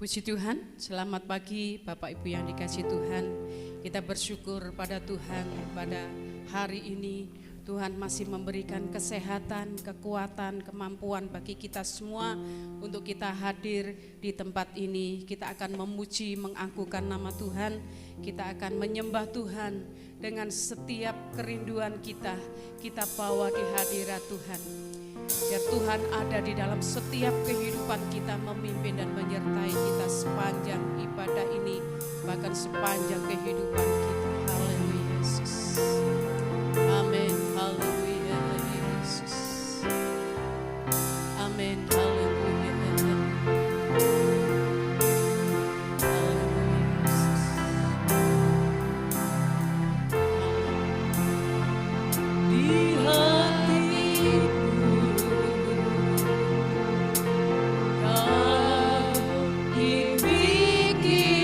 Puji Tuhan, selamat pagi Bapak Ibu yang dikasihi Tuhan. Kita bersyukur pada Tuhan pada hari ini. Tuhan masih memberikan kesehatan, kekuatan, kemampuan bagi kita semua untuk kita hadir di tempat ini. Kita akan memuji, mengagungkan nama Tuhan. Kita akan menyembah Tuhan dengan setiap kerinduan kita. Kita bawa di hadirat Tuhan. Biar Tuhan ada di dalam setiap kehidupan kita, memimpin dan menyertai kita sepanjang ibadah ini, bahkan sepanjang kehidupan kita. Haleluya Yesus. Amin. Haleluya Yesus. Amin. Haleluya. Haleluya Yesus. Di hatiku kau di pikiranku.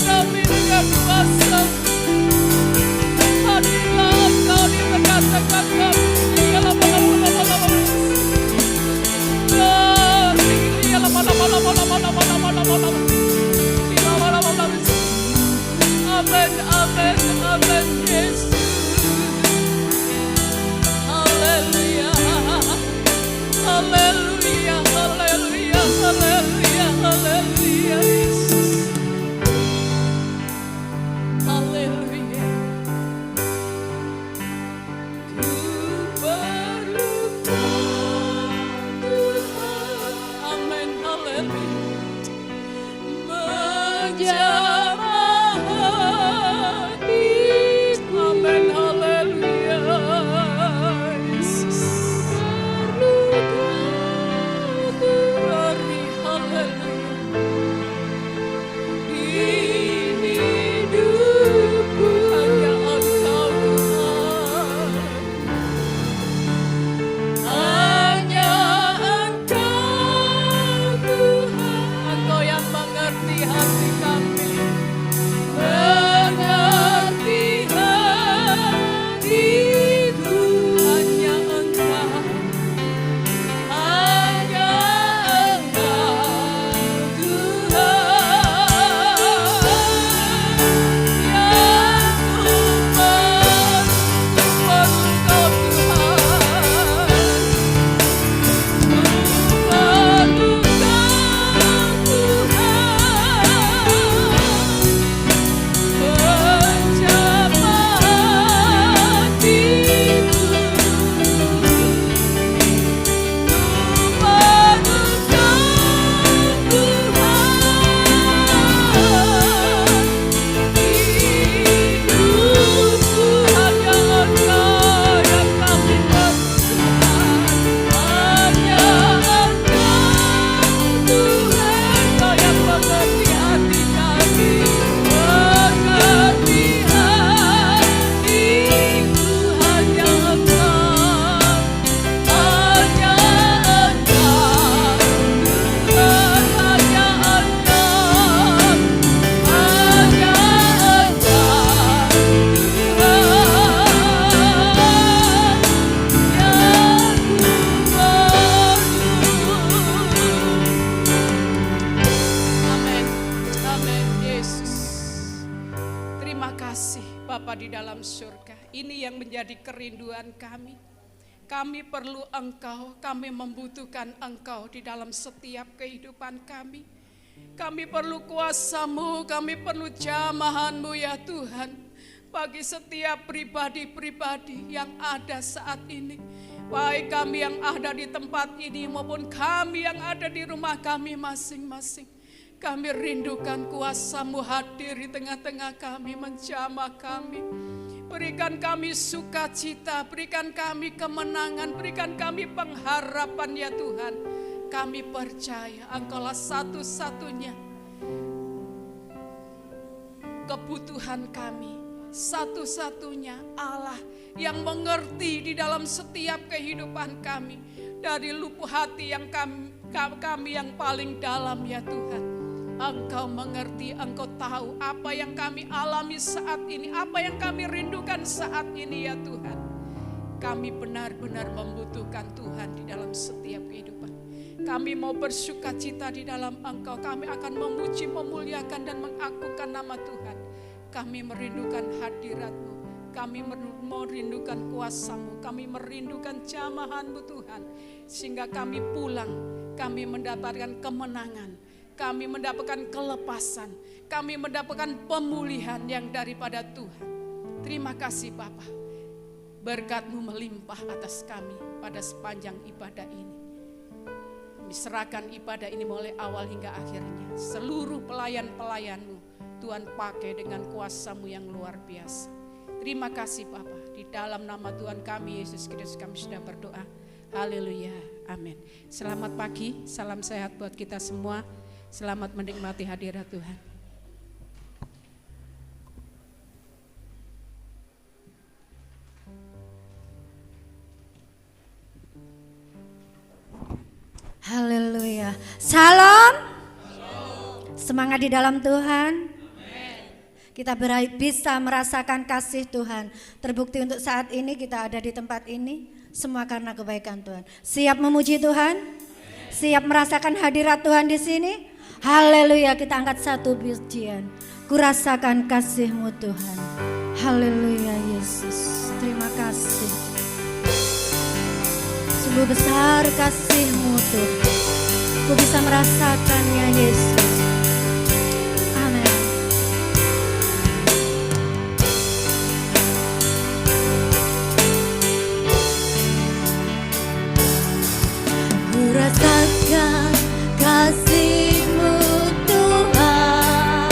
kami dengan kuasa. Hadirlah Engkau di tengah-tengah kami. Amen, amen, amen, Yesus. Haleluya, haleluya, haleluya, haleluya, haleluya, Yesus. Haleluya. Ku perlukan Tuhan. Amin, haleluya. Menjamah hatiku. Amin, haleluya. Yesus. Perlukan Tuhan. Haleluya. Di hidupku hanya Engkau Tuhan. Hanya Engkau Tuhan. Engkau yang mengerti hati kami. Mengerti hatiku. Hanya Engkau. Hanya Engkau Tuhan. Yang ku perlukan Bapa di dalam surga, ini yang menjadi kerinduan kami. Kami perlu Engkau, kami membutuhkan Engkau di dalam setiap kehidupan kami. Kami perlu kuasa-Mu, kami perlu jamahan-Mu ya Tuhan. Bagi setiap pribadi-pribadi yang ada saat ini, baik kami yang ada di tempat ini maupun kami yang ada di rumah kami masing-masing. Kami rindukan kuasa-Mu hadir di tengah-tengah kami, menjamah kami. Berikan kami sukacita, berikan kami kemenangan, berikan kami pengharapan ya Tuhan. Kami percaya Engkaulah satu-satunya kebutuhan kami, satu-satunya Allah yang mengerti di dalam setiap kehidupan kami. Dari lubuk hati yang kami yang paling dalam ya Tuhan. Engkau mengerti, Engkau tahu apa yang kami alami saat ini, apa yang kami rindukan saat ini ya Tuhan. Kami benar-benar membutuhkan Tuhan di dalam setiap kehidupan. Kami mau bersukacita di dalam Engkau, kami akan memuji, memuliakan dan mengagungkan nama Tuhan. Kami merindukan hadirat-Mu, kami merindukan kuasa-Mu, kami merindukan jamahan-Mu Tuhan. Sehingga kami pulang, kami mendapatkan kemenangan, kami mendapatkan kelepasan, kami mendapatkan pemulihan yang daripada Tuhan. Terima kasih Bapa, berkat-Mu melimpah atas kami pada sepanjang ibadah ini. Kami serahkan ibadah ini mulai awal hingga akhirnya. Seluruh pelayan-pelayan-Mu Tuhan pakai dengan kuasa-Mu yang luar biasa. Terima kasih Bapa, di dalam nama Tuhan kami Yesus Kristus kami sudah berdoa. Haleluya, amin. Selamat pagi, salam sehat buat kita semua. Selamat menikmati hadirat Tuhan. Shalom. Semangat di dalam Tuhan. Kita bisa merasakan kasih Tuhan. Terbukti untuk saat ini kita ada di tempat ini, semua karena kebaikan Tuhan. Siap memuji Tuhan? Siap merasakan hadirat Tuhan di sini? Haleluya, kita angkat satu pujian. Kurasakan kasih-Mu Tuhan. Haleluya Yesus, terima kasih. Sungguh besar kasih-Mu Tuhan. Ku bisa merasakannya Yesus. Amin. Ku rasakan kasih-Mu Tuhan.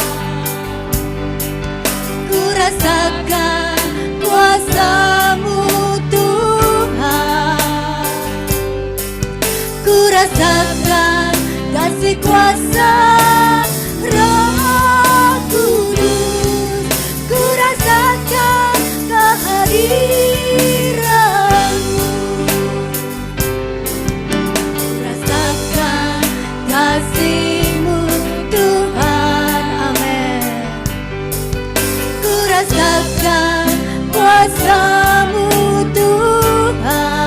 Ku rasakan kuasa-Mu Tuhan. Ku rasakan kasih kuasa Roh Kudus. Ku rasakan kehadiran-Mu. Ku rasakan kasih-Mu Tuhan. Amin. Ku rasakan kuasa-Mu Tuhan.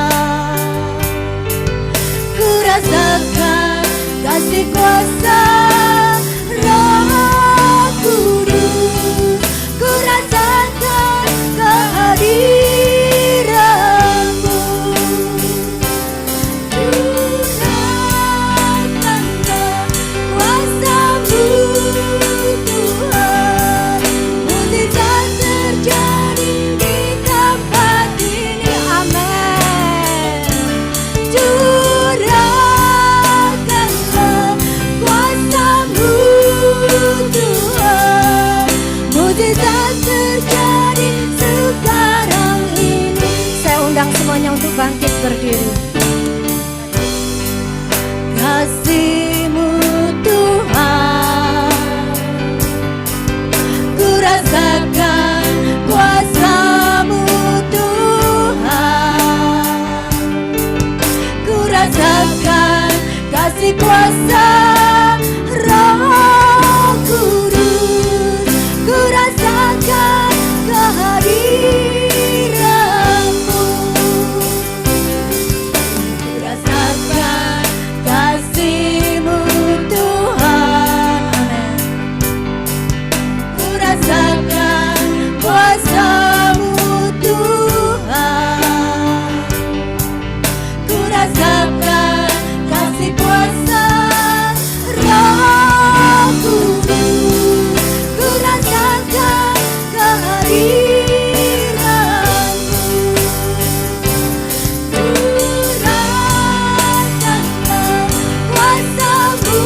Ku rasakan kasih kuasa Roh Kudus. Ku rasakan kehadiran-Mu. Ku rasakan kuasa-Mu Tuhan. Mujizat terjadi di tempat ini. Amin. Curahkanlah kuasa-Mu Tuhan. Mujizat terjadi sekarang ini. Saya undang semuanya untuk bangkit berdiri. Kasih-Mu Tuhan. Ku rasakan kuasa-Mu Tuhan. Ku rasakan kasih kuasa Roh Kudus. Ku rasakan kehadiran-Mu. Ku rasakan kasih-Mu Tuhan. Amin. Ku rasakan kuasa-Mu Tuhan. Ku rasakan kasih kuasa Roh Kudus. Ku rasakan kehadiran-Mu. Ku rasakan kuasa-Mu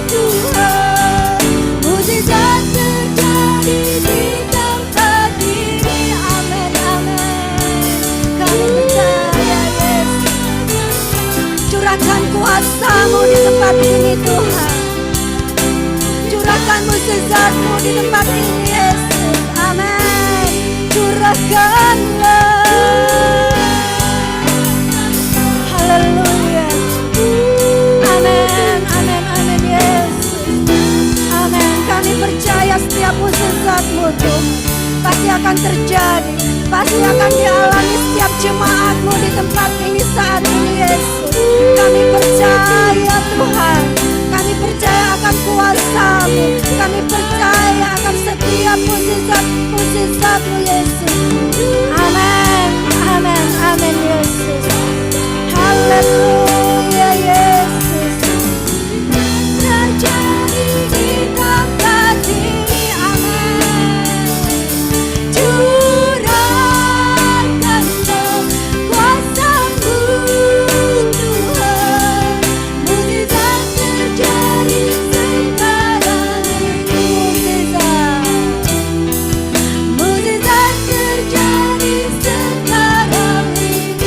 Tuhan. Mujizat terjadi di tempat ini. Amin, amin. Kami percaya Yesus. Curahkan kuasa-Mu di tempat ini Tuhan. Curahkan mujizat-Mu di tempat ini Yesus. Amin. Curahkanlah. Haleluya. Amin, amin, amin Yesus. Amin. Kami percaya setiap mujizat-Mu Tuhan pasti akan terjadi, pasti akan dialami setiap jemaat-Mu di tempat ini saat ini Yesus. Kami percaya Tuhan, kami percaya akan kuasa-Mu, kami percaya akan setiap mujizat-Mu Yesus. Amin, amin, amin Yesus. Haleluya Yesus. Terjadi di tempat ini. Amin. Curahkanlah kuasa-Mu Tuhan. Mujizat terjadi sekarang ini. Mujizat terjadi sekarang ini.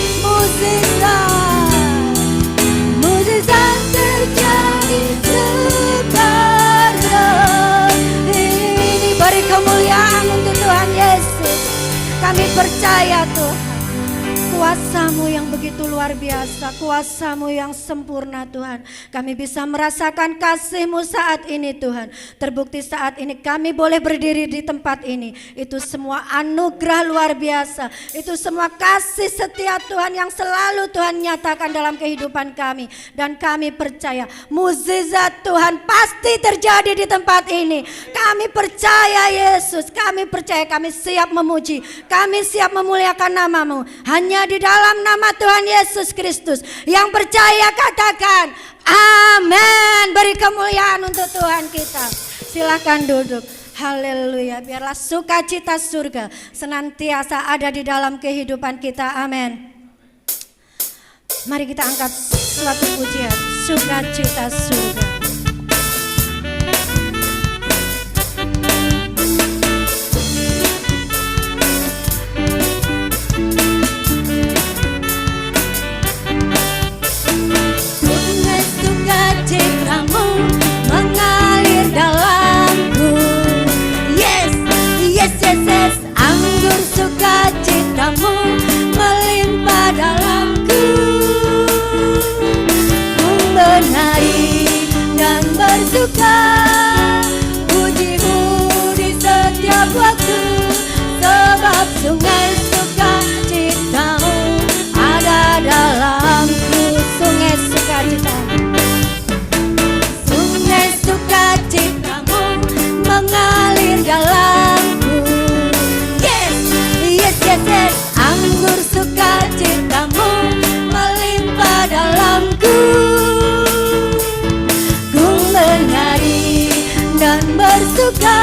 Mujizat terjadi sekarang ini. Beri kemuliaan untuk Tuhan Yesus. Kami percaya Tuhan, kuasa-Mu yang begitu luar biasa, kuasa-Mu yang sempurna Tuhan. Kami bisa merasakan kasih-Mu saat ini Tuhan. Terbukti saat ini kami boleh berdiri di tempat ini. Itu semua anugerah luar biasa. Itu semua kasih setia Tuhan yang selalu Tuhan nyatakan dalam kehidupan kami. Dan kami percaya mukjizat Tuhan pasti terjadi di tempat ini. Kami percaya Yesus, kami percaya, kami siap memuji, kami siap memuliakan nama-Mu. Hanya di dalam nama Tuhan Yesus Kristus. Yang percaya katakan amin. Beri kemuliaan untuk Tuhan kita. Silakan duduk. Haleluya. Biarlah sukacita surga senantiasa ada di dalam kehidupan kita. Amin. Mari kita angkat suatu pujian, sukacita surga. Sukacitamu mengalir dalamku. Yes, yes, yes, yes. Anggur sukacitamu melimpah dalamku. Ku menari dan bersuka, puji-Mu di setiap waktu. Sebab sungai sukacitamu ada dalamku. Sungai sukacitamu, sungai sukacitamu mengalir dalamku. Yes, yes, yes, yes. Anggur sukacitamu melimpah dalamku. Ku menari dan bersuka,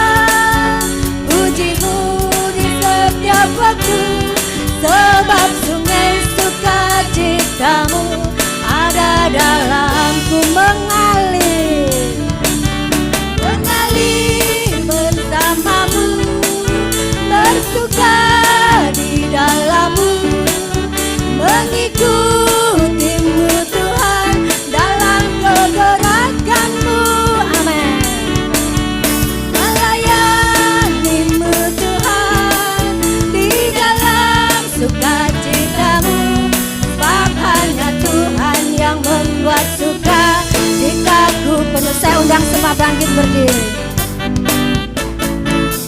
puji-Mu di setiap waktu. Sebab sungai sukacitamu ada dalamku. Mengalir, mengalir bersama-Mu, bersuka di dalam-Mu, mengikuti-Mu Tuhan dalam kegerakan-Mu. Amin. Melayani-Mu Tuhan di dalam sukacita-Mu. Sebab hanya Tuhan yang membuat suka citaku penuh. Saya undang semua bangkit berdiri.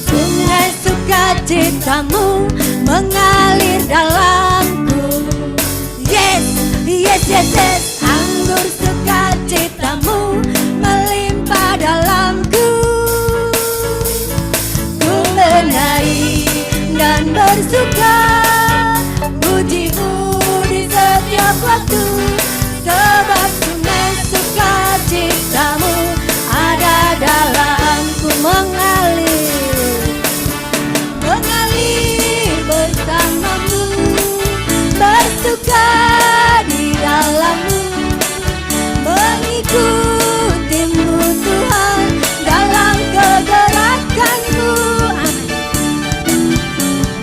Sungai sukacitamu mengalir dalamku. Yes, yes, yes, yes. Anggur sukacitamu melimpah dalamku. Ku menari dan bersuka, puji-Mu di setiap waktu. Sebab sungai sukacitamu ada dalamku. Mengalir, mengalir bersama-Mu, bersuka di dalam-Mu, mengikuti-Mu Tuhan dalam kegerakan-Mu.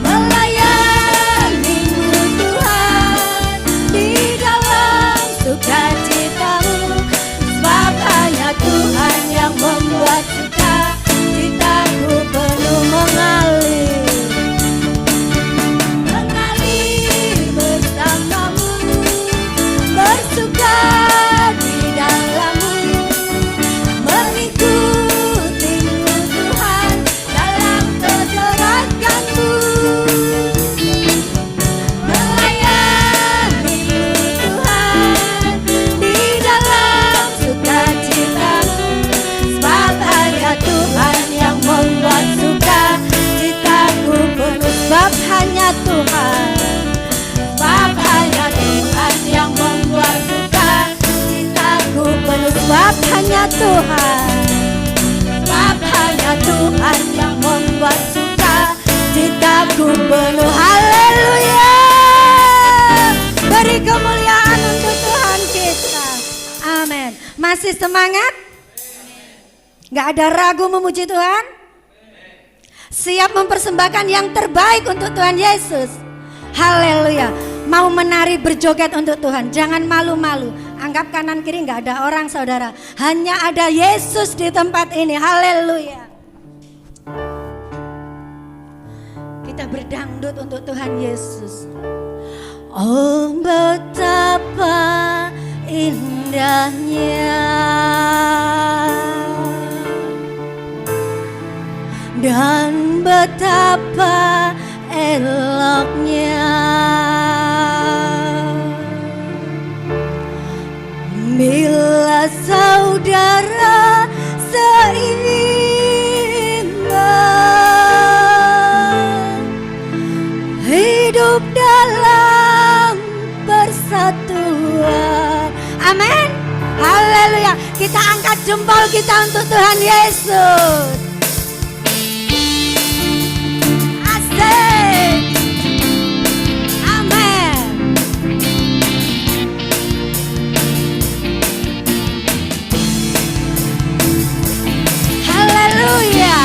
Melayani-Mu Tuhan di dalam sukacita-Mu. Sebab hanya Tuhan yang membuat suka citaku penuh. Mengalir, mengalir bersama-Mu, bersuka di dalam-Mu, mengikuti-Mu Tuhan dalam kegerakan-Mu. Melayani-Mu Tuhan di dalam sukacita-Mu. Sebab hanya Tuhan yang membuat suka citaku penuh. Sebab hanya Tuhan, sebab hanya Tuhan yang membuat suka citaku penuh. Sebab hanya Tuhan, sebab hanya Tuhan yang membuat suka citaku penuh. Haleluya. Beri kemuliaan untuk Tuhan kita. Amin. Masih semangat? Gak ada ragu memuji Tuhan? Siap mempersembahkan yang terbaik untuk Tuhan Yesus. Haleluya. Mau menari berjoget untuk Tuhan, jangan malu-malu. Anggap kanan kiri gak ada orang saudara. Hanya ada Yesus di tempat ini. Haleluya. Kita berdangdut untuk Tuhan Yesus. Oh betapa indahnya dan betapa eloknya bila saudara seiman hidup dalam persatuan. Amin. Haleluya. Kita angkat jempol kita untuk Tuhan Yesus. Asik. Amin. Haleluya.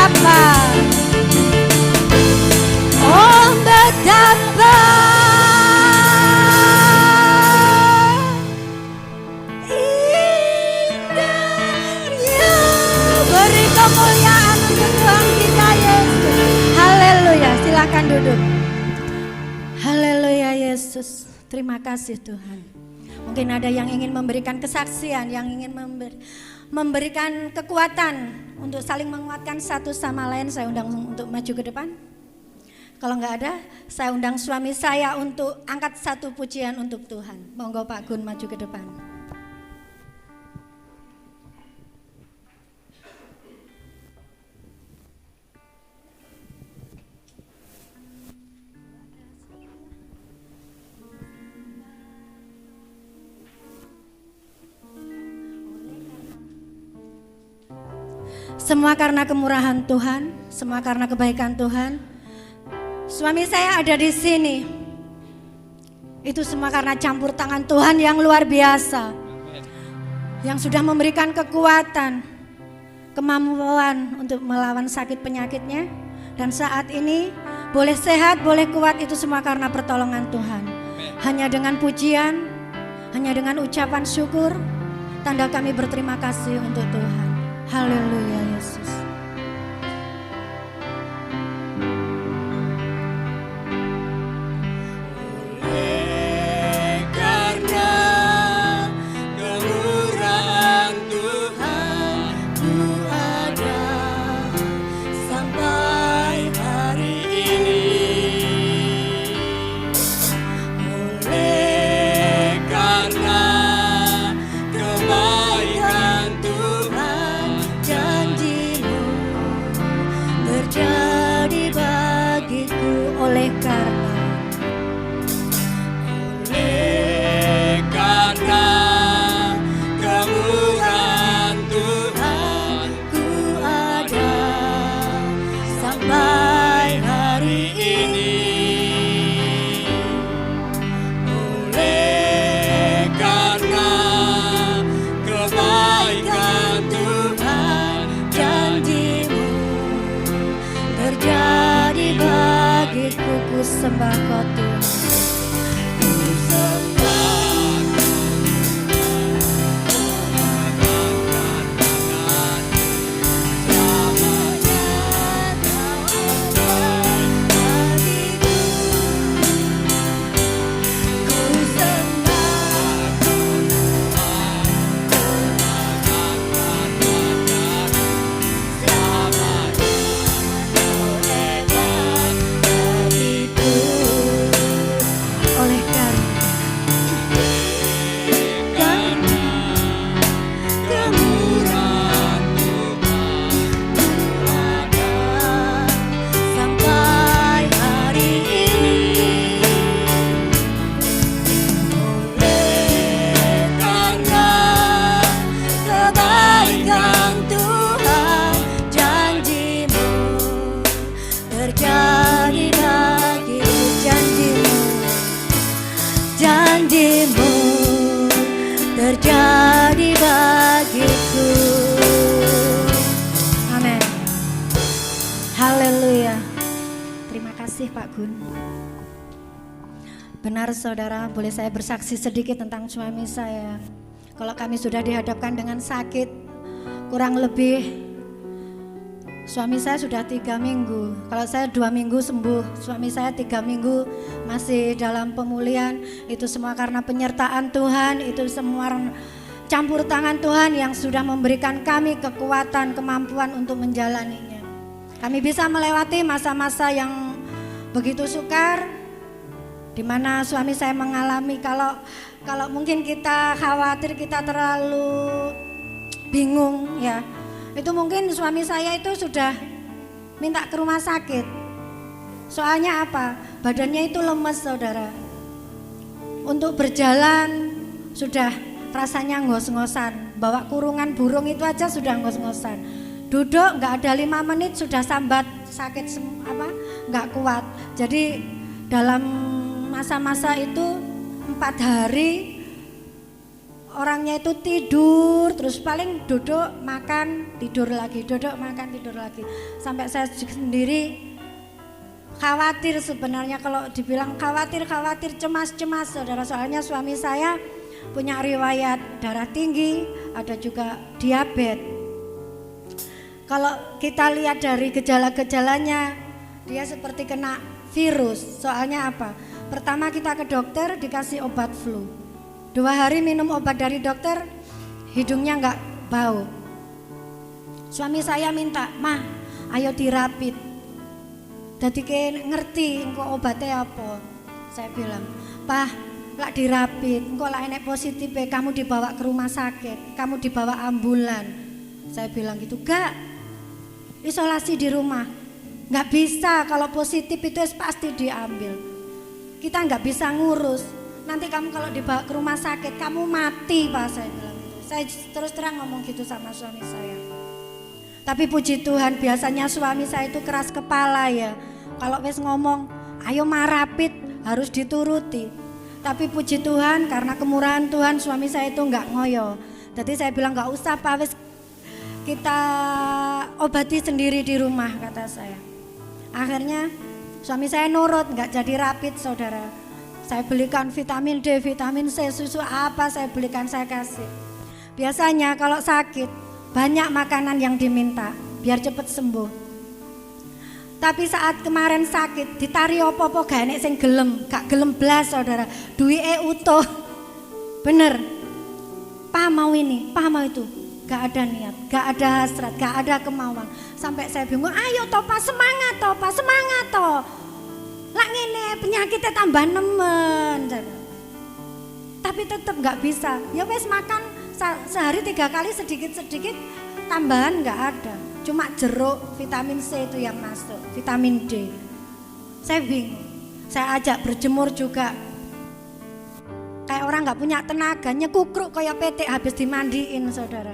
betapa, oh betapa indahnya. Beri kemuliaan untuk Tuhan kita Yesus. Haleluya, silakan duduk. Haleluya Yesus, terima kasih Tuhan. Mungkin ada yang ingin memberikan kesaksian, yang ingin memberikan kekuatan untuk saling menguatkan satu sama lain. Saya undang untuk maju ke depan. Kalau nggak ada, saya undang suami saya untuk angkat satu pujian untuk Tuhan. Monggo Pak Gun maju ke depan. Semua karena kemurahan Tuhan, semua karena kebaikan Tuhan. Suami saya ada di sini. Itu semua karena campur tangan Tuhan yang luar biasa. Yang sudah memberikan kekuatan, kemampuan untuk melawan sakit penyakitnya. Dan saat ini boleh sehat, boleh kuat, itu semua karena pertolongan Tuhan. Hanya dengan pujian, hanya dengan ucapan syukur, tanda kami berterima kasih untuk Tuhan. Haleluya Yesus. Karena kemurahan Tuhan, ku ada sampai hari ini. Oleh karena kebaikan Tuhan, janji-Mu terjadi bagiku. Oleh karena kemurahan Tuhan, ku ada sampai hari ini. Oleh karena kebaikan Tuhan, janji-Mu terjadi bagiku, ku sembah Kau Tuhan. Oleh karena kemurahan Tuhan, ku ada sampai hari ini. Oleh karena kebaikan Tuhan, janji-Mu terjadi bagiku. janji-Mu terjadi bagiku. Amin. Haleluya. Terima kasih Pak Gun. Benar saudara, boleh saya bersaksi sedikit tentang suami saya. Kalau kami sudah dihadapkan dengan sakit, kurang lebih suami saya sudah 3 minggu. Kalau saya 2 minggu sembuh, suami saya 3 minggu masih dalam pemulihan. Itu semua karena penyertaan Tuhan, itu semua campur tangan Tuhan yang sudah memberikan kami kekuatan, kemampuan untuk menjalaninya. Kami bisa melewati masa-masa yang begitu sukar, di mana suami saya mengalami kalau mungkin kita khawatir, kita terlalu bingung ya. Itu mungkin suami saya itu sudah minta ke rumah sakit. Soalnya apa? Badannya itu lemes saudara. Untuk berjalan sudah rasanya ngos-ngosan. Bawa kurungan burung itu aja sudah ngos-ngosan. Duduk nggak ada 5 menit sudah sambat sakit nggak kuat. Jadi dalam masa-masa itu 4 hari orangnya itu tidur terus, paling duduk makan tidur lagi, duduk makan tidur lagi, sampai saya sendiri khawatir sebenarnya. Kalau dibilang khawatir cemas saudara, soalnya suami saya punya riwayat darah tinggi, ada juga diabetes. Kalau kita lihat dari gejala-gejalanya, dia seperti kena virus. Soalnya apa? Pertama kita ke dokter dikasih obat flu. 2 hari minum obat dari dokter, hidungnya nggak bau. Suami saya minta, "Mah, ayo dirapit." Jadi kayak ngerti engko obatnya apa. Saya bilang, "Pah, lak dirapit, engko lak enek positif kamu dibawa ke rumah sakit, kamu dibawa ambulan." Saya bilang gitu, "Gak, isolasi di rumah." Nggak bisa, kalau positif itu pasti diambil. Kita nggak bisa ngurus. Nanti kamu kalau dibawa ke rumah sakit, kamu mati, Pak. Saya bilang gitu. Saya terus terang ngomong gitu sama suami saya. Tapi puji Tuhan, biasanya suami saya itu keras kepala ya. Kalau wes ngomong, ayo marapit, harus dituruti. Tapi puji Tuhan, karena kemurahan Tuhan, suami saya itu nggak ngoyo. Jadi saya bilang nggak usah, Pak, wes kita obati sendiri di rumah, kata saya. Akhirnya suami saya nurut, nggak jadi rapid, saudara. Saya belikan vitamin D, vitamin C, susu apa saya belikan, saya kasih. Biasanya kalau sakit banyak makanan yang diminta biar cepat sembuh. Tapi saat kemarin sakit ditari opo-opo gak enek sing gelem, gak gelem blas saudara. Duwike utuh. Bener. Pa mau ini, pa mau itu. Gak ada niat, gak ada hasrat, gak ada kemauan. Sampai saya bingung, ayo toh Pa, semangat toh Pa, semangat toh. Lah ngene penyakitnya tambah nemen. Tapi tetap gak bisa. Ya wes makan sehari 3 kali sedikit-sedikit, tambahan gak ada. Cuma jeruk, vitamin C itu yang masuk, vitamin D. Saya bingung. Saya ajak berjemur juga. Kayak orang gak punya tenaga, nyekukruk kayak petik habis dimandiin saudara.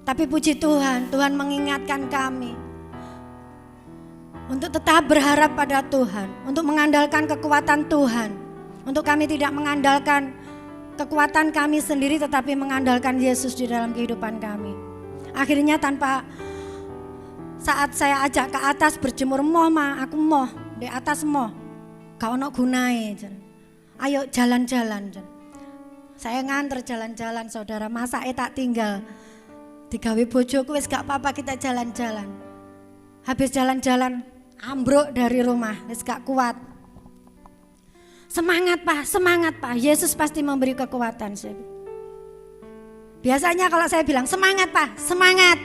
Tapi puji Tuhan, Tuhan mengingatkan kami untuk tetap berharap pada Tuhan, untuk mengandalkan kekuatan Tuhan, untuk kami tidak mengandalkan kekuatan kami sendiri tetapi mengandalkan Yesus di dalam kehidupan kami. Akhirnya tanpa saat saya ajak ke atas berjemur, moh Ma, aku moh di atas moh, gak ono gunae. Ayo jalan-jalan. Saya nganter jalan-jalan saudara, masa tak tinggal. Digawe bojoku wis gak apa-apa kita jalan-jalan. Habis jalan-jalan ambruk dari rumah, wis gak kuat. Semangat Pak, Yesus pasti memberi kekuatan. Biasanya kalau saya bilang semangat Pak, semangat.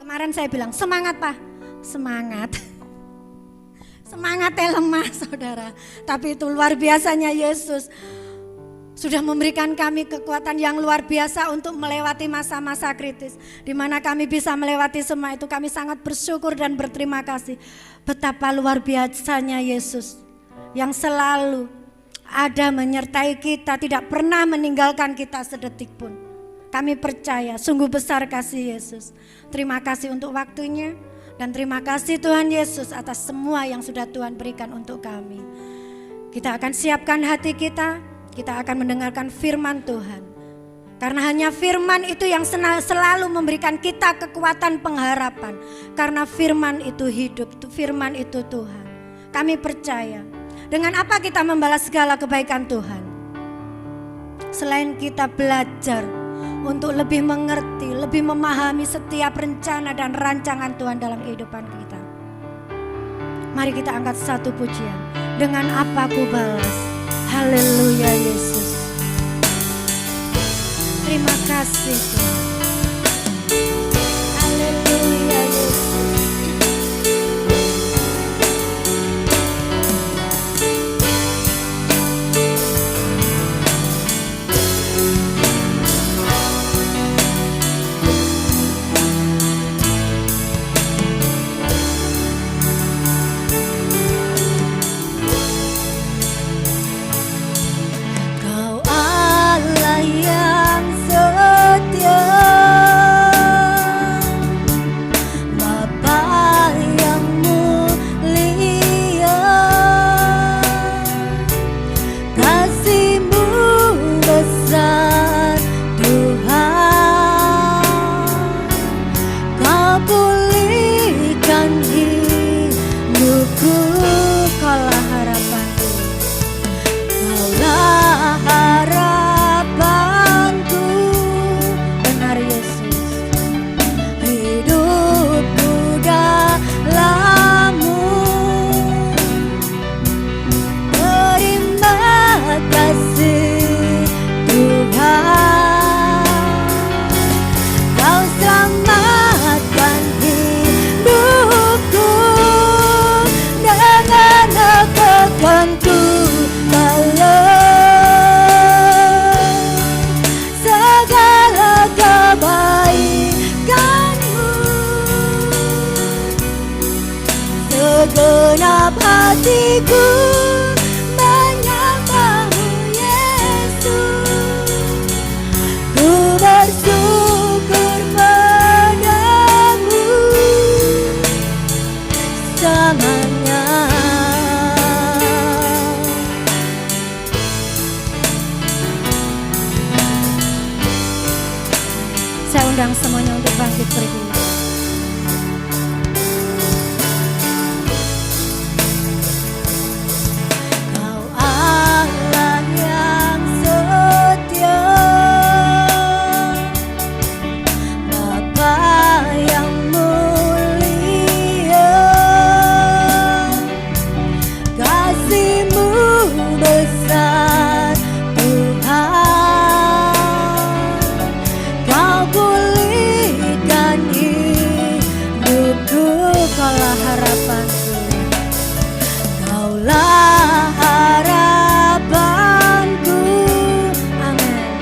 Kemarin saya bilang semangat Pak, semangat. Semangatnya lemah saudara. Tapi itu luar biasanya Yesus sudah memberikan kami kekuatan yang luar biasa untuk melewati masa-masa kritis. Di mana kami bisa melewati semua itu, kami sangat bersyukur dan berterima kasih. Betapa luar biasanya Yesus yang selalu ada menyertai kita, tidak pernah meninggalkan kita sedetik pun. Kami percaya sungguh besar kasih Yesus. Terima kasih untuk waktunya dan terima kasih Tuhan Yesus atas semua yang sudah Tuhan berikan untuk kami. Kita akan siapkan hati kita akan mendengarkan firman Tuhan. Karena hanya firman itu yang selalu memberikan kita kekuatan pengharapan. Karena firman itu hidup, firman itu Tuhan. Kami percaya. Dengan apa kita membalas segala kebaikan Tuhan? Selain kita belajar untuk lebih mengerti, lebih memahami setiap rencana dan rancangan Tuhan dalam kehidupan kita. Mari kita angkat satu pujian. Dengan apa ku balas? Haleluya Yesus. Terima kasih Tuhan. Haleluya Yesus. Kau Allah yang setia. undang semuanya untuk bangkit berdiri. Kau Allah yang setia, Bapa yang mulia, kasih-Mu besar Tuhan. Kau pulihkan hidupku, Kaulah harapanku, Kaulah harapanku. Amin.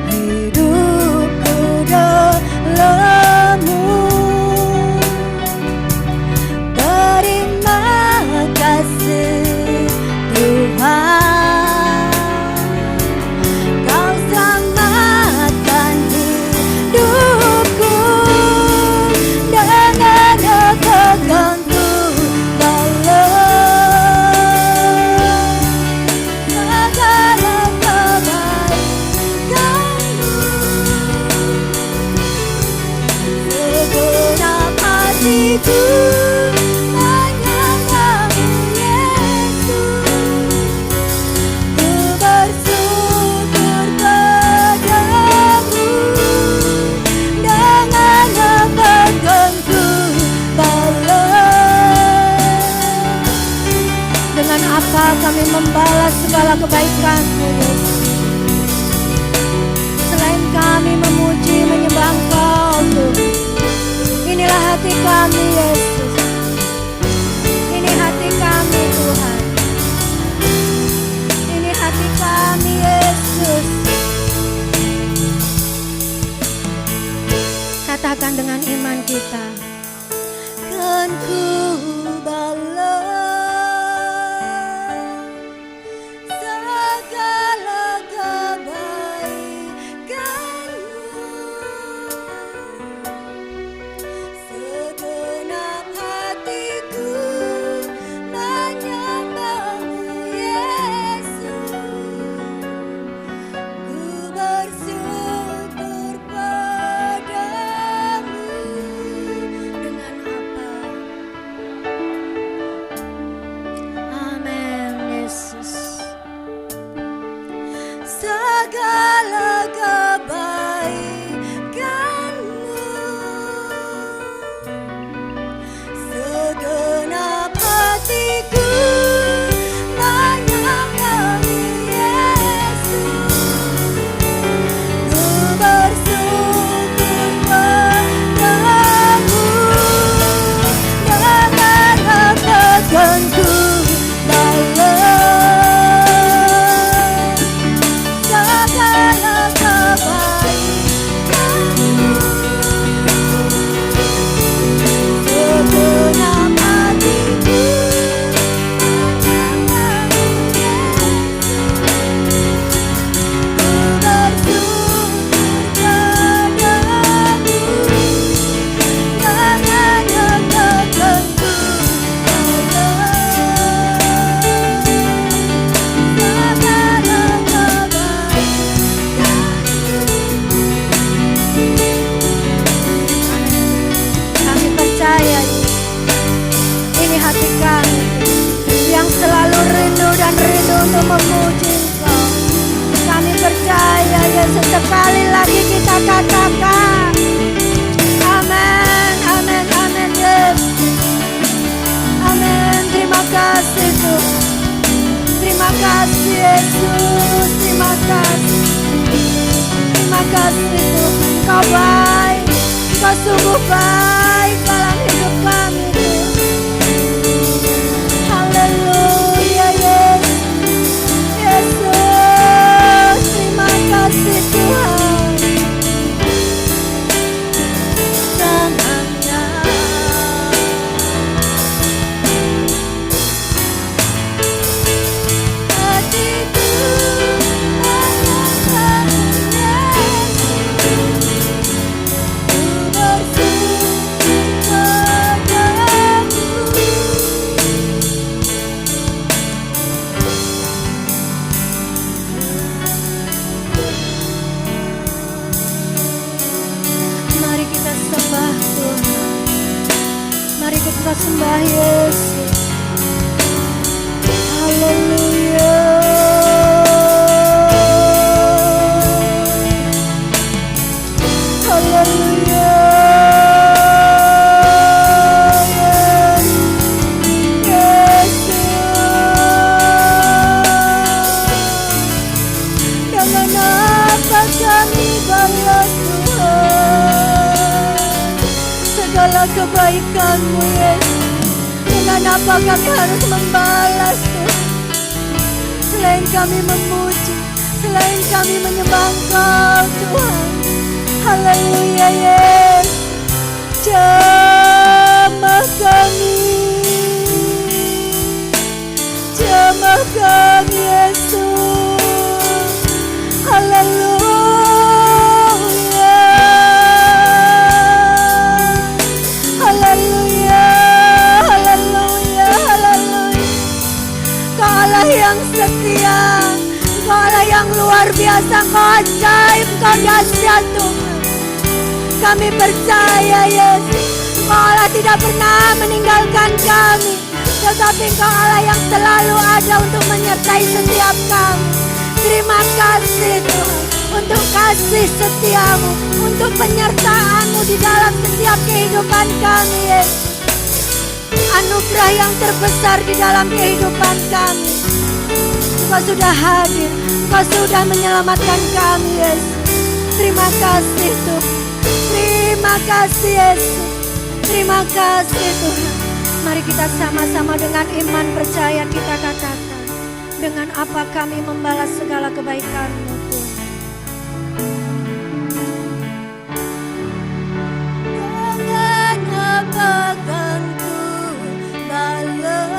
Hidupku dalam-Mu, terima kasih Tuhan. Kau selamatkan hidupku dengan tergantung dalam segala kebaikan-Mu. Segenap hatiku menyanyikan-Mu, Yesus. Ku bersyukur padamu dengan tergantung balas. Dengan apa kami membalas segala kebaikan-Mu, Yesus? Selain kami memuji menyembah Engkau, Tuhan. Inilah hati kami, Yesus. Ini hati kami, Tuhan. Ini hati kami, Yesus. Katakan dengan iman kita. Kan ku balas segala kebaikan-Mu. Segenap hatiku menyembah-Mu, Yesus. Ku bersyukur padamu dengan apa? Amin, Yesus. Segala kebaikan-Mu, segenap hatiku menyembah-Mu, Yesus. Ku bersyukur padamu dengan tergantung balas. Segala kebaikan-Mu, segenap hatiku menyembah-Mu, Yesus. Ku bersyukur padamu dengan tergantung Kami percaya ini hati kami yang selalu rindu dan rindu untuk memuji Engkau. Kami percaya, Yesus, sekali lagi kita katakan amin, amin, amin, Yesus. Amin. Terima kasih, Tuhan. Terima kasih, Yesus. Terima kasih. Terima kasih, Tuhan. Engkau baik. Engkau sungguh baik dalam hidup kami, Tuhan. Haleluya, Yesus. Yesus, terima kasih, Tuhan. tangannya. Hatiku menyembah-Mu, Yesus. Ku bersyukur sembah Yesus. Haleluya. Haleluya. Yesus. Dengan apa kami balas Tuhan segala kebaikan-Mu, Yesus? Dengan apa kami harus membalas Tuhan? Selain kami memuji, selain kami menyembah Engkau Tuhan. Haleluya Yesus. Jamah kami, jamah kami Yesus. Haleluya. Haleluya. Haleluya. Haleluya. Kau Allah yang setia, Kau Allah yang luar biasa, Kau ajaib, Kau dahsyat Tuhan. Kami percaya Yesus, Kau Allah tidak pernah meninggalkan kami, tetapi Kau Allah yang selalu ada untuk menyertai setiap kami. Terima kasih Tuhan untuk kasih setiamu, untuk penyertaan-Mu di dalam setiap kehidupan kami Yesus. Anugerah yang terbesar di dalam kehidupan kami. Kau sudah hadir, Kau sudah menyelamatkan kami Yesus. Terima kasih Tuhan. Terima kasih Yesus. Terima kasih Tuhan. Mari kita sama-sama dengan iman percaya kita katakan, dengan apa kami membalas segala kebaikan-Mu Tuhan. Dengan apa kan ku balas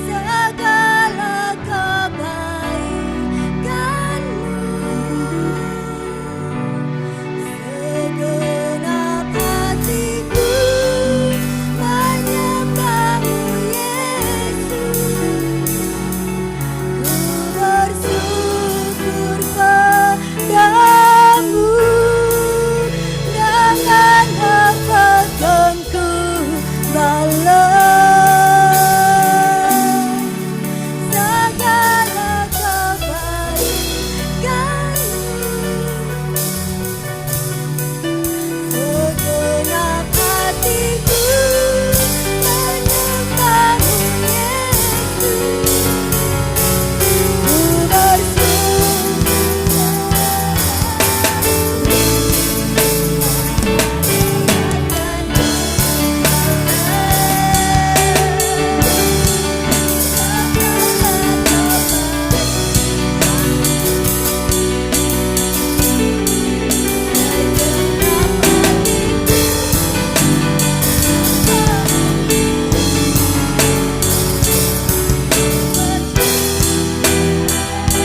segala kebaikan-Mu? Segenap hatiku menyembah-Mu Yesus. Ku bersyukur padamu. Dengan apa kan ku balas segala kebaikan-Mu? Segenap hatiku menyembah-Mu Yesus. Ku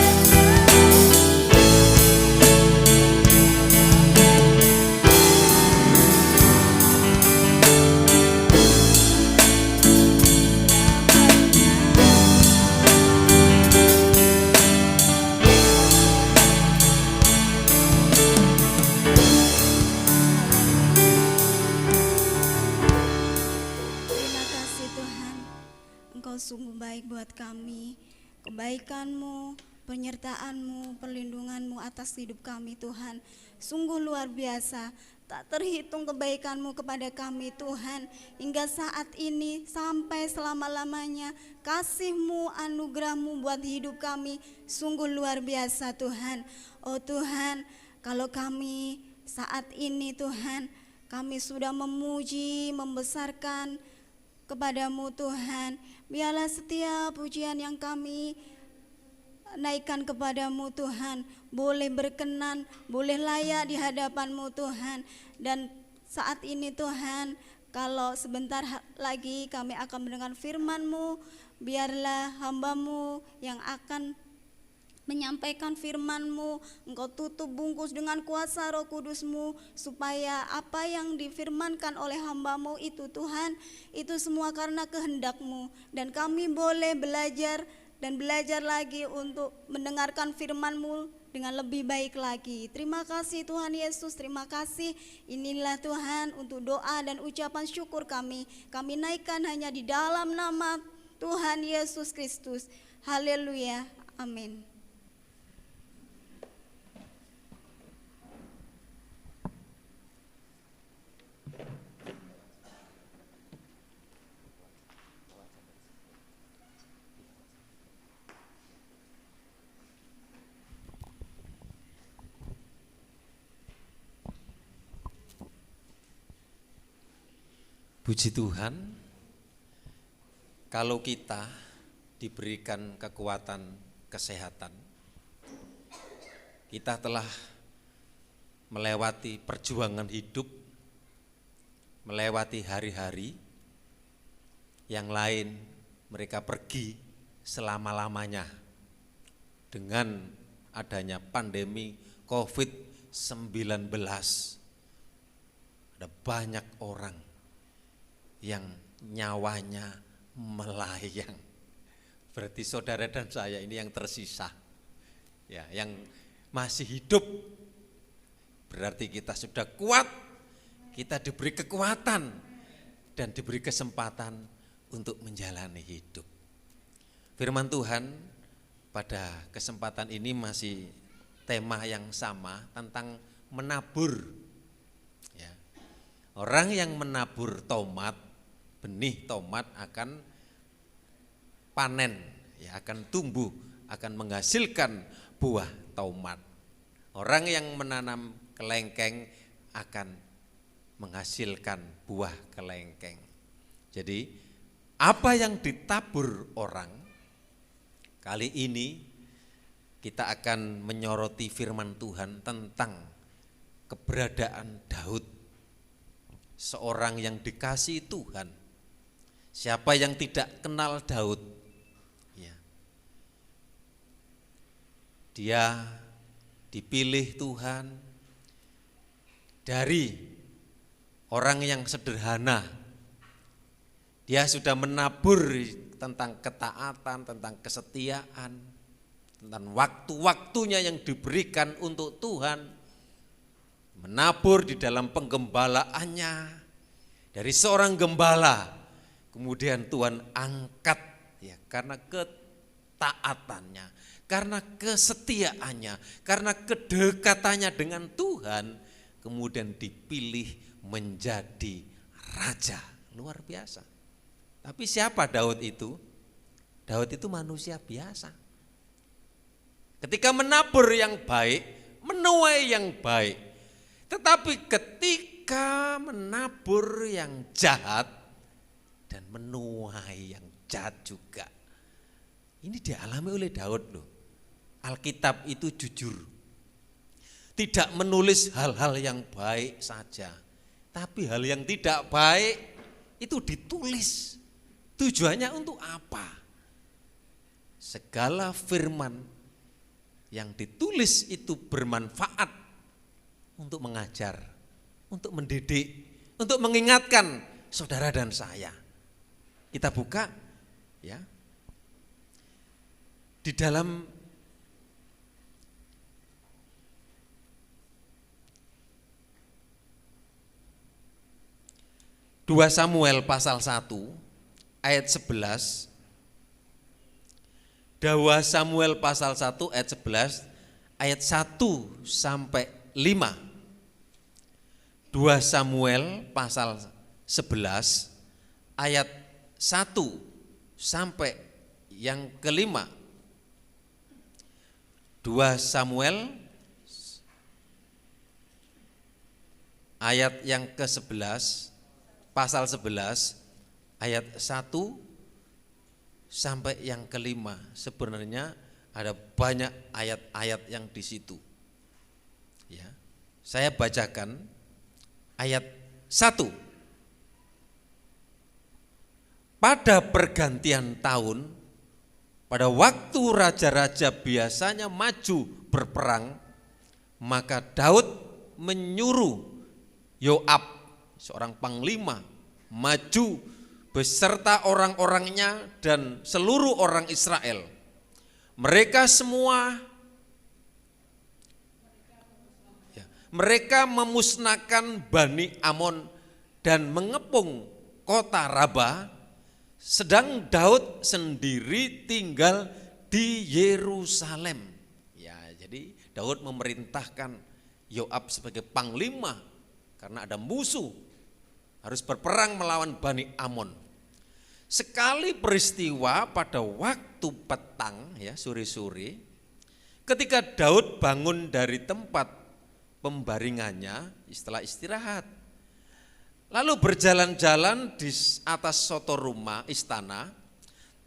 Terima kasih Tuhan, Engkau sungguh baik buat kami. Kebaikan-Mu, penyertaan-Mu, perlindungan-Mu atas hidup kami Tuhan, sungguh luar biasa. Tak terhitung kebaikan-Mu kepada kami Tuhan, hingga saat ini sampai selama-lamanya. Kasih-Mu, anugerah-Mu buat hidup kami sungguh luar biasa Tuhan. Oh Tuhan, kalau kami saat ini Tuhan, kami sudah memuji, membesarkan kepadamu Tuhan. Biarlah setiap pujian yang kami naikkan kepadamu Tuhan boleh berkenan, boleh layak di hadapan-Mu Tuhan. Dan saat ini Tuhan, kalau sebentar lagi kami akan mendengar firman-Mu, biarlah hamba-Mu yang akan menyampaikan firman-Mu, Engkau tutup bungkus dengan kuasa Roh Kudus-Mu, supaya apa yang difirmankan oleh hamba-Mu itu Tuhan, itu semua karena kehendak-Mu. Dan kami boleh belajar dan belajar lagi untuk mendengarkan firman-Mu dengan lebih baik lagi. Terima kasih Tuhan Yesus, terima kasih. Inilah Tuhan untuk doa dan ucapan syukur kami. Kami naikkan hanya di dalam nama Tuhan Yesus Kristus. Haleluya, amin. Puji Tuhan, kalau kita diberikan kekuatan kesehatan, kita telah melewati perjuangan hidup, melewati hari-hari, yang lain mereka pergi selama-lamanya dengan adanya pandemi COVID-19. Ada banyak orang yang nyawanya melayang. Berarti saudara dan saya ini yang tersisa, ya, yang masih hidup. Berarti kita sudah kuat, kita diberi kekuatan dan diberi kesempatan untuk menjalani hidup. Firman Tuhan pada kesempatan ini masih tema yang sama tentang menabur. Ya. Orang yang menabur tomat, benih tomat akan panen, ya, akan tumbuh, akan menghasilkan buah tomat. Orang yang menanam kelengkeng akan menghasilkan buah kelengkeng. Jadi apa yang ditabur orang, kali ini kita akan menyoroti firman Tuhan tentang keberadaan Daud, seorang yang dikasihi Tuhan. Siapa yang tidak kenal Daud? Ya. Dia dipilih Tuhan dari orang yang sederhana. Dia sudah menabur tentang ketaatan, tentang kesetiaan, tentang waktu-waktunya yang diberikan untuk Tuhan. Menabur di dalam penggembalaannya. Dari seorang gembala, kemudian Tuhan angkat, ya, karena ketaatannya, karena kesetiaannya, karena kedekatannya dengan Tuhan, kemudian dipilih menjadi raja. Luar biasa. Tapi siapa Daud itu? Daud itu manusia biasa. Ketika menabur yang baik, menuai yang baik. Tetapi ketika menabur yang jahat dan menuai yang jahat juga. Ini dialami oleh Daud loh. Alkitab itu jujur. Tidak menulis hal-hal yang baik saja, tapi hal yang tidak baik itu ditulis. Tujuannya untuk apa? Segala firman yang ditulis itu bermanfaat untuk mengajar, untuk mendidik, untuk mengingatkan saudara dan saya. Kita buka, ya, di dalam Dua Samuel pasal 1 ayat 11. 2 Samuel pasal 1 ayat 11, ayat 1 sampai 5. 2 Samuel pasal 11 ayat 1 sampai yang kelima. 2 Samuel ayat yang ke-11, pasal 11 ayat 1 sampai yang kelima. Sebenarnya ada banyak ayat-ayat yang di situ. Ya, saya bacakan ayat 1. Pada pergantian tahun, pada waktu raja-raja biasanya maju berperang, maka Daud menyuruh Yoab, seorang panglima, maju beserta orang-orangnya dan seluruh orang Israel. Mereka semua mereka memusnahkan Bani Amon dan mengepung kota Raba, sedang Daud sendiri tinggal di Yerusalem. Ya, jadi Daud memerintahkan Yoab sebagai panglima karena ada musuh harus berperang melawan Bani Amon. Sekali peristiwa pada waktu petang, ya sore-sore, ketika Daud bangun dari tempat pembaringannya setelah istirahat, lalu berjalan-jalan di atas soto rumah istana,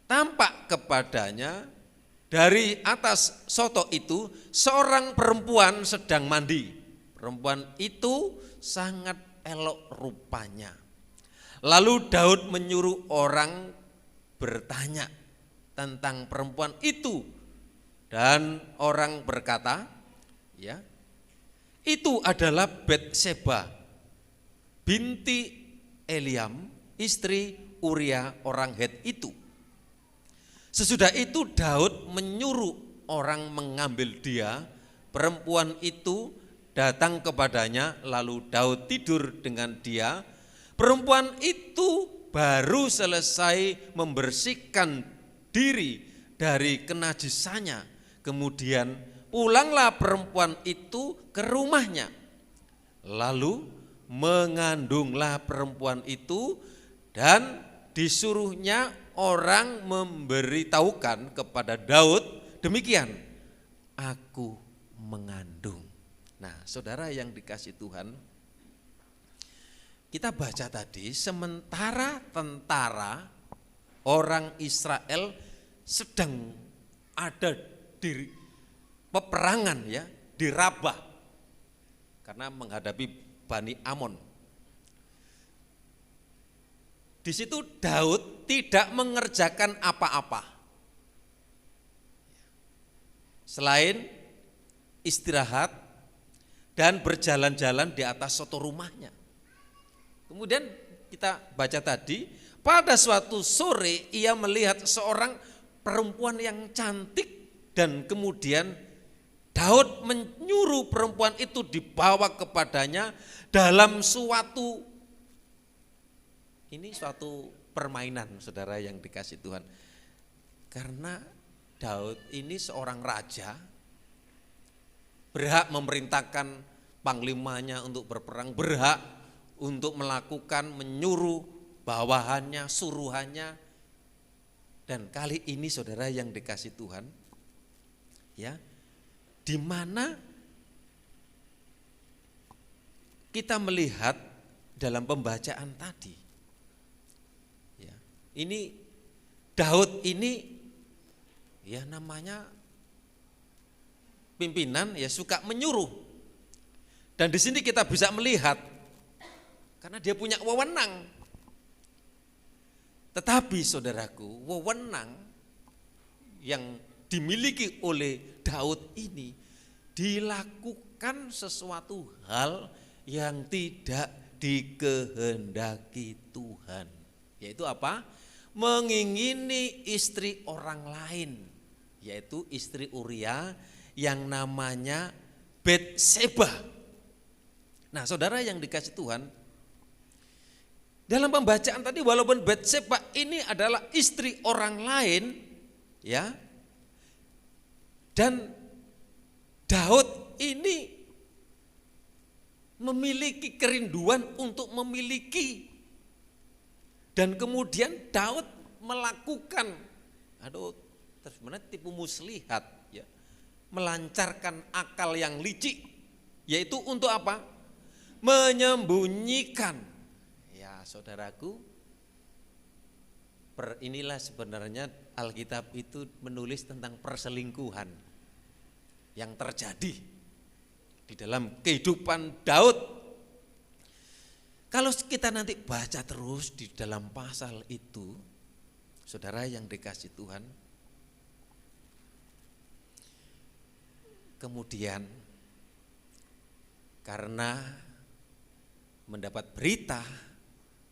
tampak kepadanya dari atas soto itu seorang perempuan sedang mandi. Perempuan itu sangat elok rupanya. Lalu Daud menyuruh orang bertanya tentang perempuan itu, dan orang berkata, ya, itu adalah Batseba binti Eliam, istri Uria orang Het itu. Sesudah itu Daud menyuruh orang mengambil dia, perempuan itu datang kepadanya, lalu Daud tidur dengan dia. Perempuan itu baru selesai membersihkan diri dari kenajisannya. Kemudian pulanglah perempuan itu ke rumahnya. Lalu mengandunglah perempuan itu dan disuruhnya orang memberitahukan kepada Daud, demikian, aku mengandung. Nah, saudara yang dikasih Tuhan, kita baca tadi, sementara tentara orang Israel sedang ada di peperangan, ya, di Rabah karena menghadapi Bani Amon. Di situ Daud tidak mengerjakan apa-apa selain istirahat dan berjalan-jalan di atas soto rumahnya. Kemudian kita baca tadi, pada suatu sore ia melihat seorang perempuan yang cantik, dan kemudian Daud menyuruh perempuan itu dibawa kepadanya dalam suatu permainan, saudara yang dikasih Tuhan. Karena Daud ini seorang raja, berhak memerintahkan panglimanya untuk berperang, berhak untuk melakukan, menyuruh bawahannya, suruhannya. Dan kali ini saudara yang dikasih Tuhan, ya, di mana kita melihat dalam pembacaan tadi, ya, ini Daud ini, ya, namanya pimpinan, ya, suka menyuruh. Dan di sini kita bisa melihat karena dia punya wewenang. Tetapi saudaraku, wewenang yang dimiliki oleh Daud ini dilakukan sesuatu hal yang tidak dikehendaki Tuhan. Yaitu apa? Mengingini istri orang lain, yaitu istri Uria yang namanya Batseba. Nah, saudara yang dikasih Tuhan, dalam pembacaan tadi walaupun Batseba ini adalah istri orang lain, ya, dan Daud ini memiliki kerinduan untuk memiliki, dan kemudian Daud melakukan, sebenarnya tipu muslihat, ya, melancarkan akal yang licik, yaitu untuk apa? Menyembunyikan. Ya, saudaraku, inilah sebenarnya Alkitab itu menulis tentang perselingkuhan yang terjadi di dalam kehidupan Daud. Kalau kita nanti baca terus di dalam pasal itu, saudara yang dikasih Tuhan, kemudian karena mendapat berita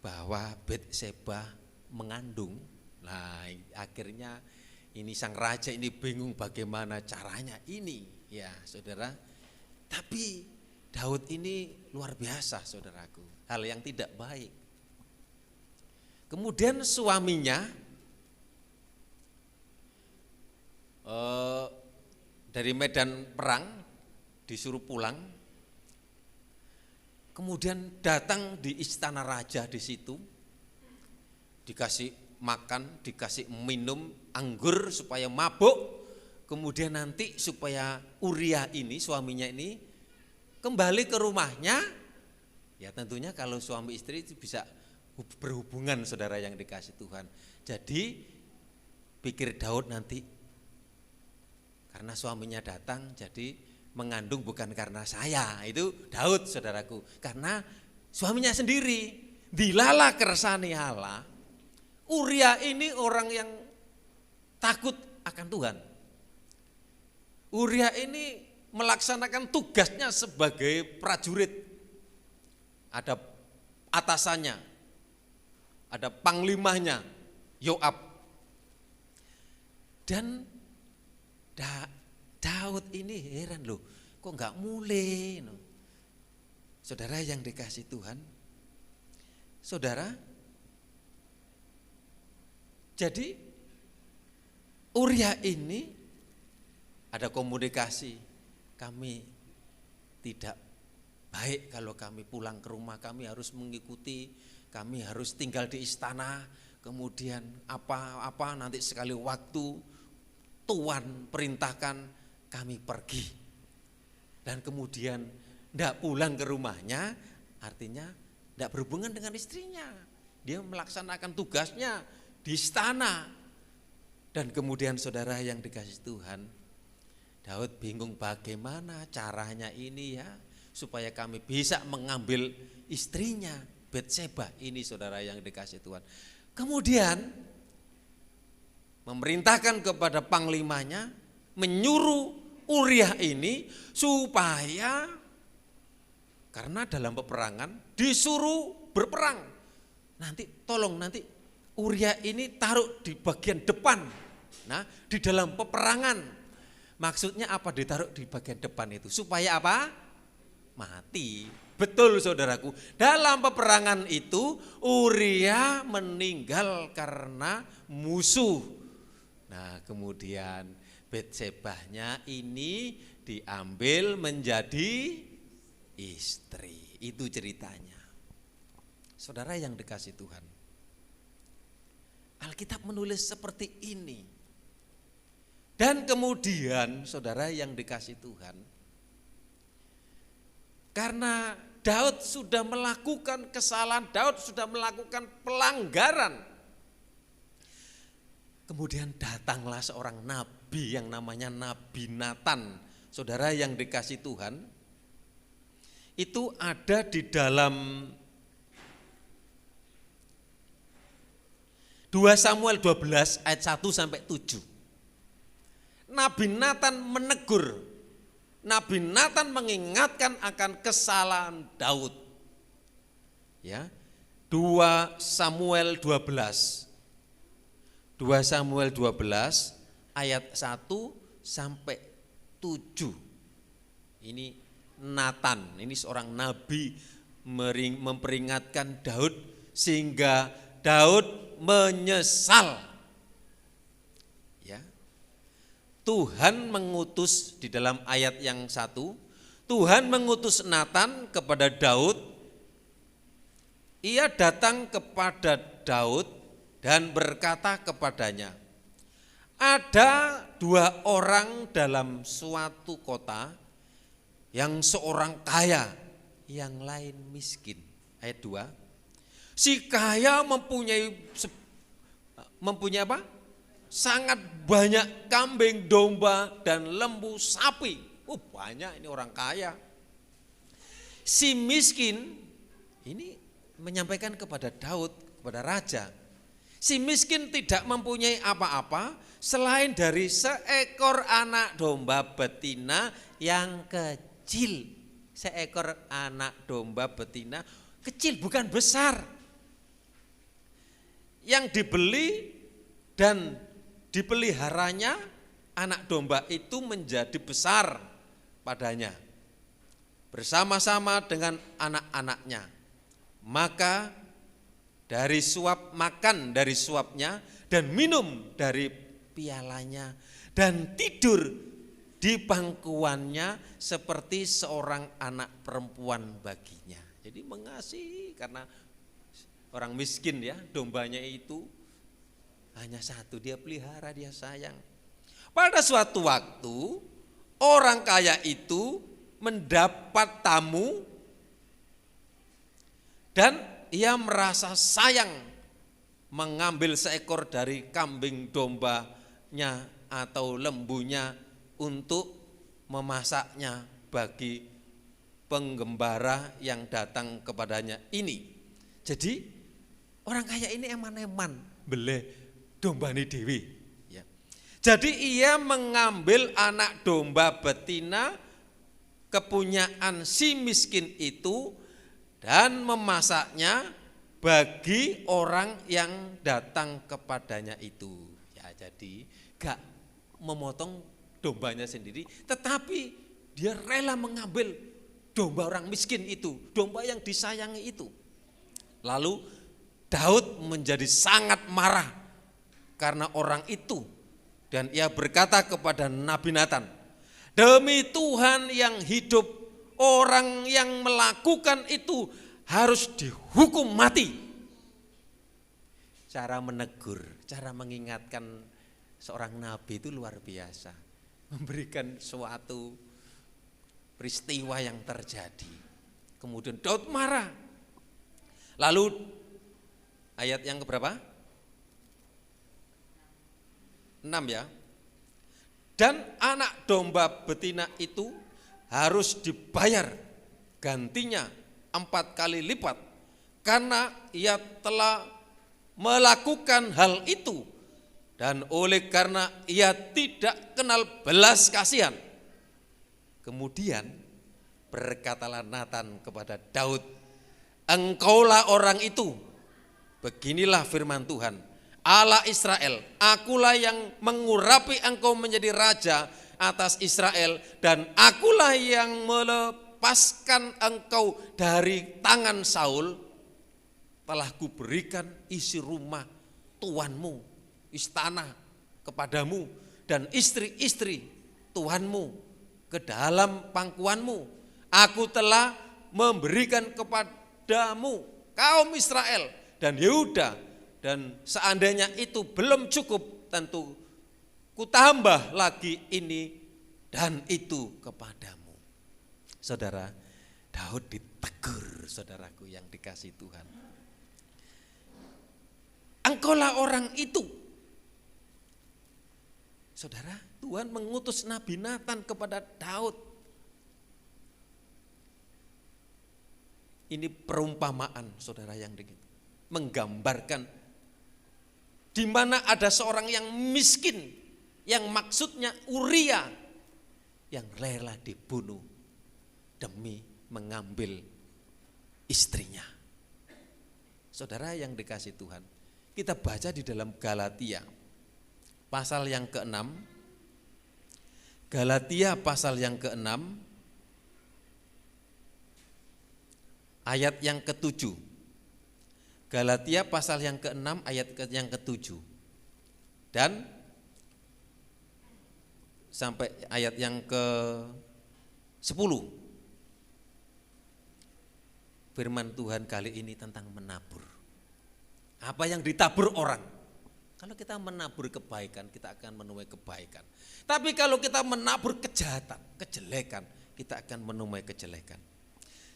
bahwa Batseba mengandung, nah akhirnya ini sang raja ini bingung bagaimana caranya ini, ya saudara. Tapi Daud ini luar biasa saudaraku, hal yang tidak baik. Kemudian suaminya dari medan perang disuruh pulang, kemudian datang di istana raja di situ, dikasih makan, dikasih minum anggur supaya mabuk, kemudian nanti supaya Uria ini suaminya ini kembali ke rumahnya. Ya tentunya kalau suami istri itu bisa berhubungan saudara yang dikasih Tuhan. Jadi pikir Daud nanti karena suaminya datang jadi mengandung bukan karena saya, itu Daud saudaraku, karena suaminya sendiri dilala kersane Allah. Uria ini orang yang takut akan Tuhan. Uria ini melaksanakan tugasnya sebagai prajurit, ada atasannya, ada panglimanya Yoab. Dan Daud ini heran loh, kok enggak mulai. Saudara yang dikasih Tuhan, saudara, jadi Uria ini ada komunikasi, kami tidak baik kalau kami pulang ke rumah, kami harus mengikuti, kami harus tinggal di istana, kemudian apa nanti sekali waktu Tuhan perintahkan kami pergi, dan kemudian tidak pulang ke rumahnya, artinya tidak berhubungan dengan istrinya, dia melaksanakan tugasnya di istana. Dan kemudian saudara yang dikasih Tuhan, Daud bingung bagaimana caranya ini ya, supaya kami bisa mengambil istrinya Betseba ini saudara yang dikasih Tuhan. Kemudian memerintahkan kepada panglimanya, menyuruh Uria ini supaya, karena dalam peperangan disuruh berperang, nanti tolong nanti Uria ini taruh di bagian depan. Nah di dalam peperangan, maksudnya apa ditaruh di bagian depan itu? Supaya apa? Mati. Betul saudaraku, dalam peperangan itu Uria meninggal karena musuh. Nah kemudian Betsebahnya ini diambil menjadi istri. Itu ceritanya. Saudara yang dikasih Tuhan, Alkitab menulis seperti ini. Dan kemudian saudara yang dikasih Tuhan, karena Daud sudah melakukan kesalahan, Daud sudah melakukan pelanggaran, kemudian datanglah seorang nabi yang namanya Nabi Natan. Saudara yang dikasih Tuhan, itu ada di dalam 2 Samuel 12 ayat 1 sampai 7. Nabi Natan menegur, Nabi Natan mengingatkan akan kesalahan Daud. Ya. 2 Samuel 12. 2 Samuel 12 ayat 1 sampai 7. Ini Natan, ini seorang nabi memperingatkan Daud sehingga Daud menyesal. Ya. Tuhan mengutus di dalam ayat yang 1, Tuhan mengutus Natan kepada Daud. Ia datang kepada Daud dan berkata kepadanya, ada 2 orang dalam suatu kota, yang seorang kaya, yang lain miskin. Ayat 2, si kaya mempunyai apa? Sangat banyak kambing, domba, dan lembu, sapi. Banyak ini orang kaya. Si miskin ini menyampaikan kepada Daud, kepada raja, si miskin tidak mempunyai apa-apa selain dari seekor anak domba betina yang kecil. Seekor anak domba betina kecil, bukan besar, yang dibeli dan dipeliharanya anak domba itu menjadi besar padanya. bersama-sama dengan anak-anaknya. Maka makan dari suapnya dan minum dari pialanya dan tidur di pangkuannya seperti seorang anak perempuan baginya. Jadi mengasihi, karena orang miskin ya, dombanya itu hanya satu, dia pelihara, dia sayang. Pada suatu waktu orang kaya itu mendapat tamu dan ia merasa sayang mengambil seekor dari kambing dombanya atau lembunya untuk memasaknya bagi penggembara yang datang kepadanya ini. Jadi orang kaya ini eman-eman beleh dombani dewi. Ya. Jadi ia mengambil anak domba betina kepunyaan si miskin itu dan memasaknya bagi orang yang datang kepadanya itu. Ya, jadi gak memotong dombanya sendiri, tetapi dia rela mengambil domba orang miskin itu, domba yang disayangi itu. Lalu Daud menjadi sangat marah karena orang itu, dan ia berkata kepada Nabi Natan, demi Tuhan yang hidup, orang yang melakukan itu harus dihukum mati. Cara menegur, cara mengingatkan seorang nabi itu luar biasa. Memberikan suatu peristiwa yang terjadi. Kemudian Daud marah. Lalu ayat yang keberapa? 6 ya. Dan anak domba betina itu harus dibayar gantinya 4 kali lipat karena ia telah melakukan hal itu dan oleh karena ia tidak kenal belas kasihan. Kemudian berkatalah Natan kepada Daud, engkaulah orang itu, beginilah firman Tuhan, Allah Israel, akulah yang mengurapi engkau menjadi raja atas Israel, dan akulah yang melepaskan engkau dari tangan Saul. Telah kuberikan isi rumah tuanmu, istana kepadamu, dan istri-istri tuanmu ke dalam pangkuanmu. Aku telah memberikan kepadamu kaum Israel dan Yehuda, dan seandainya itu belum cukup, tentu kutambah lagi ini dan itu kepadamu. Saudara, Daud ditegur, saudaraku yang dikasih Tuhan. Engkaulah orang itu. Saudara, Tuhan mengutus Nabi Natan kepada Daud. Ini perumpamaan, saudara yang begitu, menggambarkan di mana ada seorang yang miskin, yang maksudnya Uria, yang rela dibunuh demi mengambil istrinya. Saudara yang dikasih Tuhan, kita baca di dalam Galatia pasal yang ke-6, Galatia pasal yang ke-6 ayat yang ke-7. Galatia pasal yang ke-6 ayat yang ke-7 dan sampai ayat yang ke-10. Firman Tuhan kali ini tentang menabur. Apa yang ditabur orang? Kalau kita menabur kebaikan, kita akan menuai kebaikan. Tapi kalau kita menabur kejahatan, kejelekan, kita akan menuai kejelekan.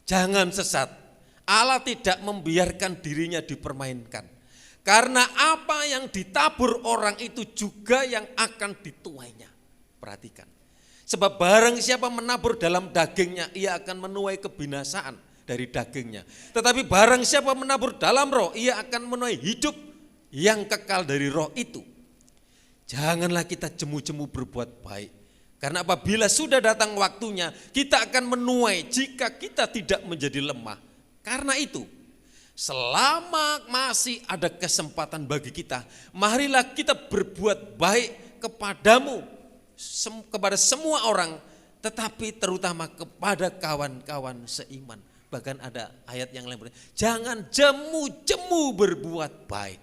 Jangan sesat. Allah tidak membiarkan dirinya dipermainkan. Karena apa yang ditabur orang itu juga yang akan dituainya. Perhatikan. Sebab barang siapa menabur dalam dagingnya, ia akan menuai kebinasaan dari dagingnya. Tetapi barang siapa menabur dalam roh, ia akan menuai hidup yang kekal dari roh itu. Janganlah kita jemu-jemu berbuat baik. Karena apabila sudah datang waktunya, kita akan menuai jika kita tidak menjadi lemah. Karena itu, selama masih ada kesempatan bagi kita, marilah kita berbuat baik kepadamu, kepada semua orang, tetapi terutama kepada kawan-kawan seiman. Bahkan ada ayat yang lain, jangan jemu-jemu berbuat baik.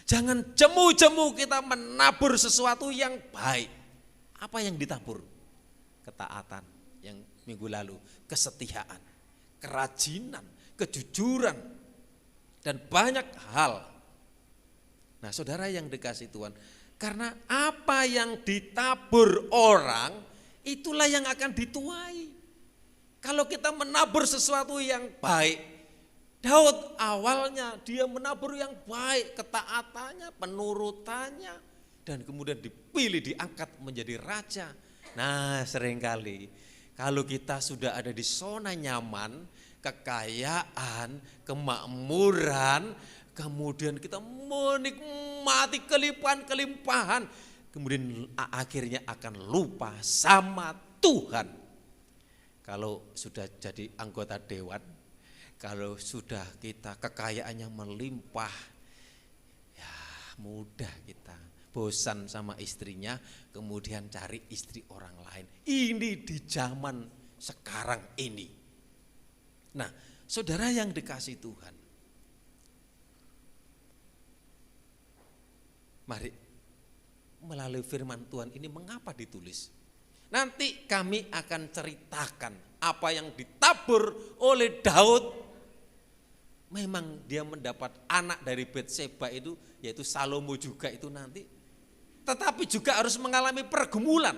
Jangan jemu-jemu kita menabur sesuatu yang baik. Apa yang ditabur? Ketaatan yang minggu lalu, kesetiaan, kerajinan, kejujuran, dan banyak hal. Nah saudara yang dikasih Tuhan, karena apa yang ditabur orang, itulah yang akan dituai. Kalau kita menabur sesuatu yang baik, Daud awalnya dia menabur yang baik, ketaatannya, penurutannya, dan kemudian dipilih, diangkat menjadi raja. Nah seringkali kalau kita sudah ada di zona nyaman, kekayaan, kemakmuran, kemudian kita menikmati kelimpahan-kelimpahan, kemudian akhirnya akan lupa sama Tuhan. Kalau sudah jadi anggota dewan, kalau sudah kita kekayaannya melimpah, ya mudah kita bosan sama istrinya, kemudian cari istri orang lain. Ini di zaman sekarang ini. Nah, saudara yang dikasih Tuhan, mari melalui firman Tuhan ini mengapa ditulis? Nanti kami akan ceritakan apa yang ditabur oleh Daud. Memang dia mendapat anak dari Betseba itu, yaitu Salomo juga itu nanti. Tetapi juga harus mengalami pergumulan.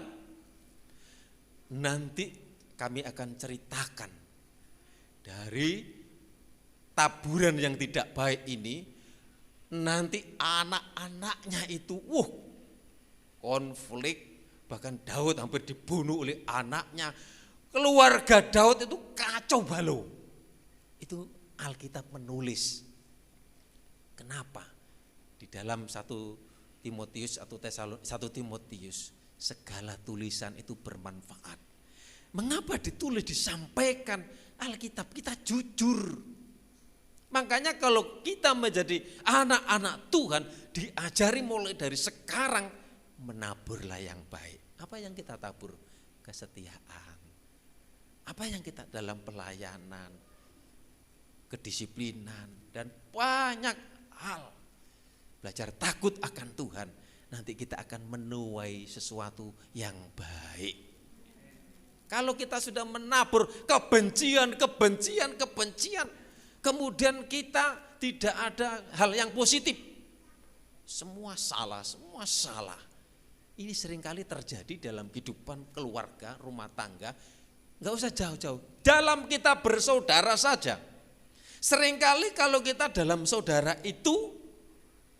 Nanti kami akan ceritakan dari taburan yang tidak baik ini. Nanti anak-anaknya itu konflik. Bahkan Daud hampir dibunuh oleh anaknya. Keluarga Daud itu kacau balau. Itu Alkitab menulis. Kenapa? Di dalam 1 Timotius atau 1 Timotius, segala tulisan itu bermanfaat. Mengapa ditulis, disampaikan Alkitab? Kita jujur. Makanya kalau kita menjadi anak-anak Tuhan, diajari mulai dari sekarang, menaburlah yang baik. Apa yang kita tabur? Kesetiaan. Apa yang kita dalam pelayanan, kedisiplinan, dan banyak hal. Belajar takut akan Tuhan. Nanti kita akan menuai sesuatu yang baik. Kalau kita sudah menabur kebencian, kemudian kita tidak ada hal yang positif. Semua salah. Ini seringkali terjadi dalam kehidupan keluarga, rumah tangga. Enggak usah jauh-jauh. Dalam kita bersaudara saja. Seringkali kalau kita dalam saudara itu,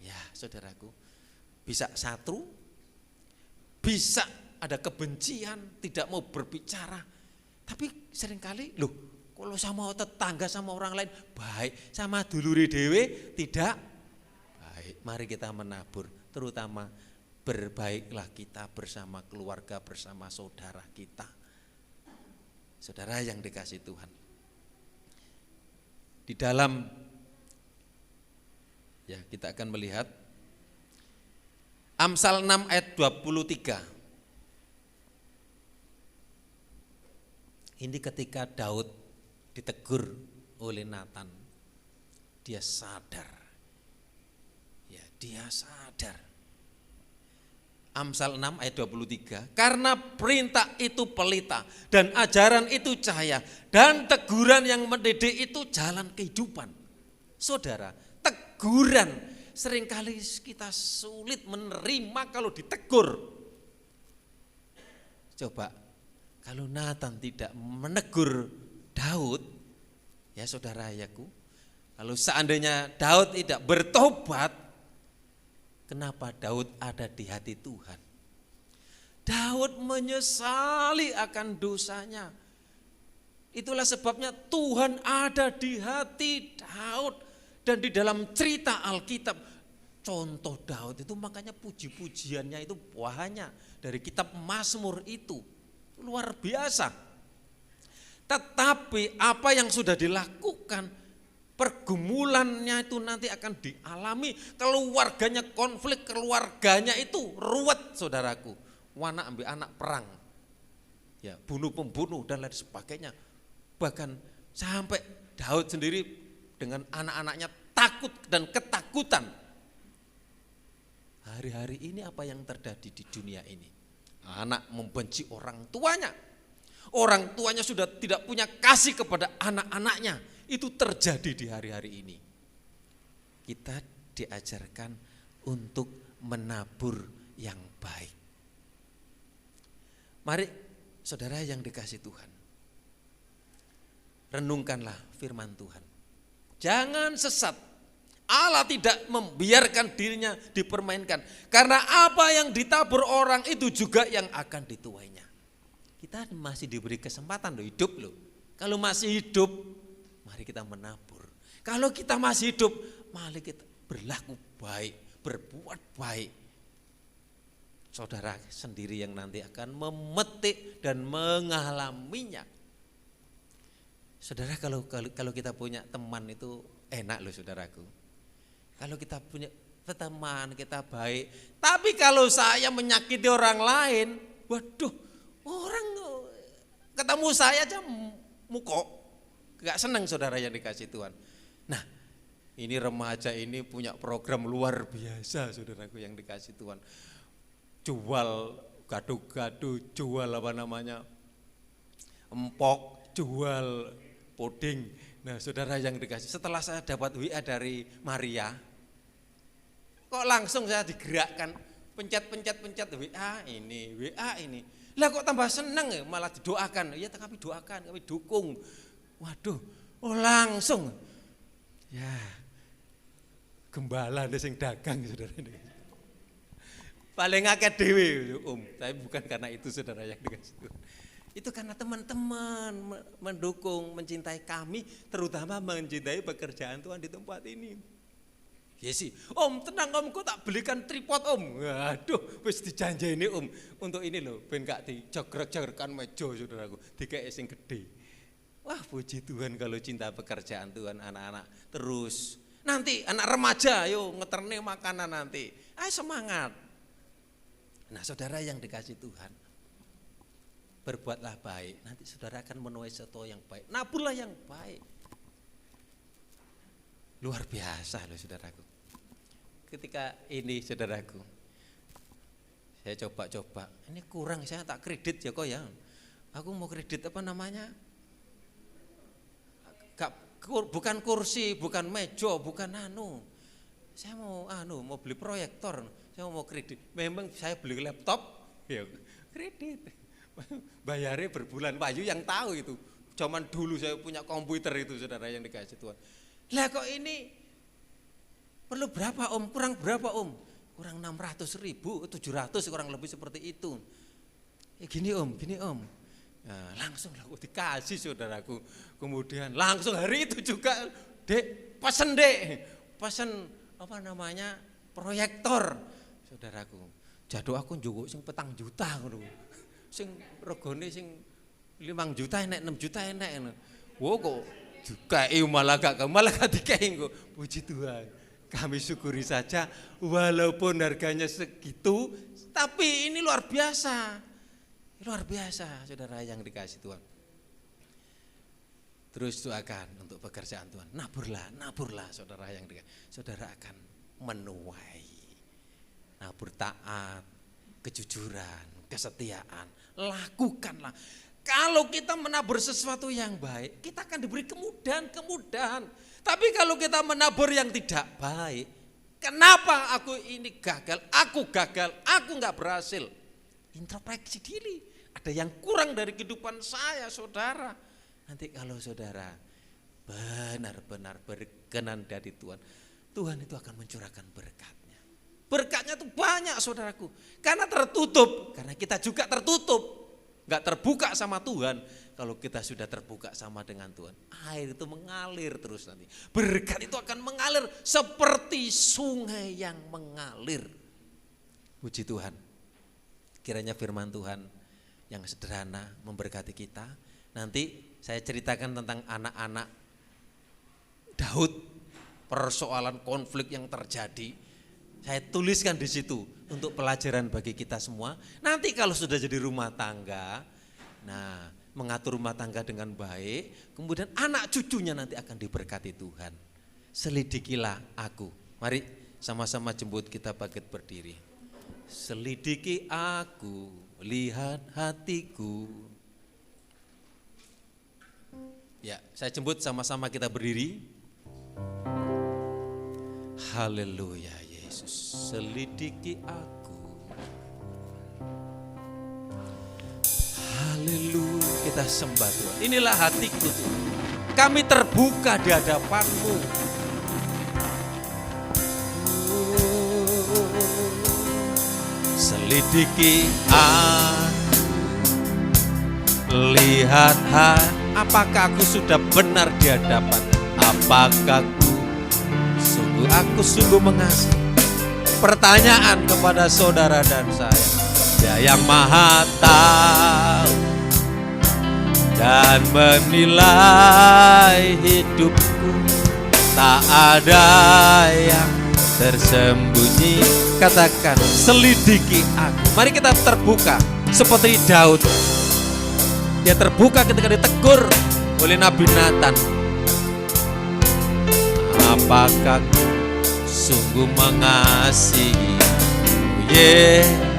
ya saudaraku, bisa satu, bisa ada kebencian, tidak mau berbicara. Tapi seringkali, kalau sama tetangga, sama orang lain baik, sama dulure dewe tidak baik. Mari kita menabur, terutama berbaiklah kita bersama keluarga, bersama saudara kita. Saudara yang dikasih Tuhan. Di dalam, ya kita akan melihat Amsal 6 ayat 23. Ini ketika Daud ditegur oleh Nathan, dia sadar. Ya, dia sadar. Amsal 6 ayat 23, karena perintah itu pelita dan ajaran itu cahaya dan teguran yang mendidik itu jalan kehidupan. Saudara, teguran seringkali kita sulit menerima kalau ditegur. Coba kalau Nathan tidak menegur Daud, ya saudaraku, kalau seandainya Daud tidak bertobat, kenapa Daud ada di hati Tuhan? Daud menyesali akan dosanya. Itulah sebabnya Tuhan ada di hati Daud. Dan di dalam cerita Alkitab, contoh Daud itu makanya puji-pujiannya itu banyak. Dari kitab Mazmur itu luar biasa. Tetapi apa yang sudah dilakukan, pergumulannya itu nanti akan dialami, keluarganya konflik, keluarganya itu ruwet saudaraku. Anak ambil anak perang. ya bunuh pembunuh dan lain sebagainya. Bahkan sampai Daud sendiri dengan anak-anaknya takut dan ketakutan. Hari-hari ini apa yang terjadi di dunia ini? Anak membenci orang tuanya. Orang tuanya sudah tidak punya kasih kepada anak-anaknya. Itu terjadi di hari-hari ini. Kita diajarkan untuk menabur yang baik. Mari saudara yang dikasih Tuhan, renungkanlah firman Tuhan. Jangan sesat. Allah tidak membiarkan dirinya dipermainkan. Karena apa yang ditabur orang itu juga yang akan dituainya. Kita masih diberi kesempatan loh, hidup loh. Kalau masih hidup, mari kita menabur. Kalau kita masih hidup, mari kita berlaku baik, berbuat baik. Saudara sendiri yang nanti akan memetik dan mengalaminya. Saudara, kalau kita punya teman itu enak loh saudaraku. Kalau kita punya teman, kita baik. Tapi kalau saya menyakiti orang lain, waduh, orang ketemu saya aja mukok. Gak senang saudara yang dikasih Tuhan. Nah, ini remaja ini punya program luar biasa saudaraku yang dikasih Tuhan. Jual gado-gado, jual empok, jual puding. Nah saudara yang dikasih, setelah saya dapat WA dari Maria, kok langsung saya digerakkan, pencet WA ini. Lah kok tambah seneng ya, malah didoakan. Ya kami doakan, kami dukung. Waduh, langsung. Ya, gembala sing dagang saudara ini. Paling akeh dhewe tapi bukan karena itu saudara yang dikasih Tuhan. Itu karena teman-teman mendukung, mencintai kami, terutama mencintai pekerjaan Tuhan di tempat ini. Ya sih, Om tenang Om, kok tak belikan tripod Om. Waduh, wis dijanjeni Om. Untuk ini loh, ben gak dijogrek-jogrekan meja saudaraku, dikek sing gede. Wah puji Tuhan kalau cinta pekerjaan Tuhan anak-anak. Terus, nanti anak remaja ayo ngeterne makanan nanti. Ayo semangat. Nah saudara yang dikasih Tuhan, berbuatlah baik, nanti saudara akan menuai sesuatu yang baik. Naburlah yang baik. Luar biasa loh saudaraku. Ketika ini saudaraku, saya coba-coba, ini kurang, saya tak kredit ya kok ya. Aku mau kredit bukan kursi, bukan meja, bukan Saya mau beli proyektor, saya mau kredit. Memang saya beli laptop, ya kredit. Bayarnya berbulan, Pak Yu yang tahu itu. Zaman dulu saya punya komputer itu saudara yang dikasih Tuhan. Lah kok ini perlu berapa Om? Kurang berapa Om? Kurang 600.000, 700 kurang lebih seperti itu. Gini Om. Nah, langsung aku dikasih saudaraku. Kemudian langsung hari itu juga pesen proyektor saudaraku. Jatuh aku njukuk sing 4 juta ngono. Sing regane sing 5 juta enek, 6 juta enek ngono. Wo kok dikai malah gak dikai kok. Puji Tuhan. Kami syukuri saja walaupun harganya segitu, tapi ini luar biasa. Luar biasa saudara yang dikasih Tuhan. Terus doakan untuk pekerjaan Tuhan. Naburlah saudara yang dikasih. Saudara akan menuai. Nabur taat, kejujuran, kesetiaan. Lakukanlah. Kalau kita menabur sesuatu yang baik, kita akan diberi kemudahan. Tapi kalau kita menabur yang tidak baik, kenapa aku ini gagal, aku nggak berhasil. Introspeksi diri, ada yang kurang dari kehidupan saya saudara. Nanti kalau saudara benar-benar berkenan dari Tuhan, Tuhan itu akan mencurahkan berkatnya. Berkatnya itu banyak saudaraku, karena tertutup, karena kita juga tertutup. Gak terbuka sama Tuhan. Kalau kita sudah terbuka sama dengan Tuhan, air itu mengalir terus nanti. Berkat itu akan mengalir seperti sungai yang mengalir. Puji Tuhan. Kiranya firman Tuhan yang sederhana memberkati kita. Nanti saya ceritakan tentang anak-anak Daud, persoalan konflik yang terjadi. Saya tuliskan di situ untuk pelajaran bagi kita semua. Nanti kalau sudah jadi rumah tangga, Nah, mengatur rumah tangga dengan baik, kemudian anak cucunya nanti akan diberkati Tuhan. Selidikilah aku. Mari sama-sama jemput kita bangkit berdiri. Selidiki aku, lihat hatiku. Ya, saya jemput sama-sama kita berdiri. Haleluya Yesus, selidiki aku. Haleluya, kita sembah Tuhan. Inilah hatiku Tuhan. Kami terbuka di hadapan-Mu. Selidiki aku, lihat apakah aku sudah benar di hadapan. Apakah aku sungguh mengasihi. Pertanyaan kepada saudara dan saya. Dia yang maha tahu dan menilai hidupku, tak ada yang tersembunyi. Katakan, selidiki aku. Mari kita terbuka seperti Daud. Dia terbuka ketika ditegur oleh Nabi Nathan. Apakah sungguh mengasihi?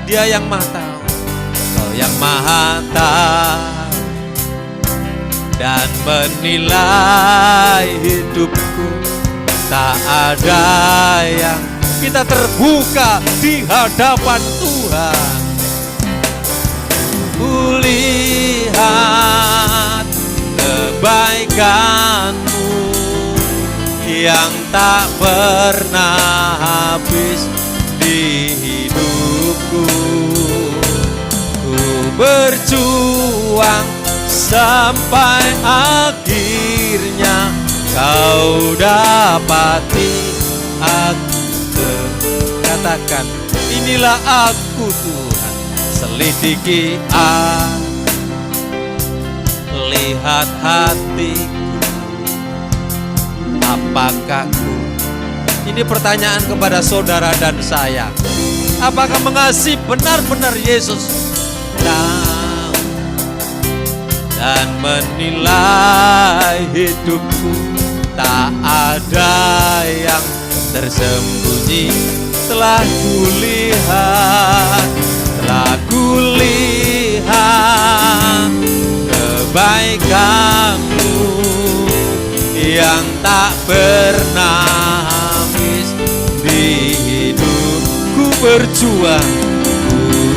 Dia yang maha tahu, Kau yang maha tahu dan menilai hidupku, tak ada yang. Kita terbuka di hadapan Tuhan. Kulihat kebaikan-Mu yang tak pernah habis di hidupku. Ku berjuang sampai akhirnya Kau dapati aku. Katakan, inilah aku Tuhan, selidiki aku, lihat hatiku, apakah ku. Ini pertanyaan kepada saudara dan saya. Apakah mengasihi benar-benar Yesus? Dan menilai hidupku, tak ada yang tersembunyi. Telah kulihat kebaikan-Mu yang tak pernah habis di hidupku.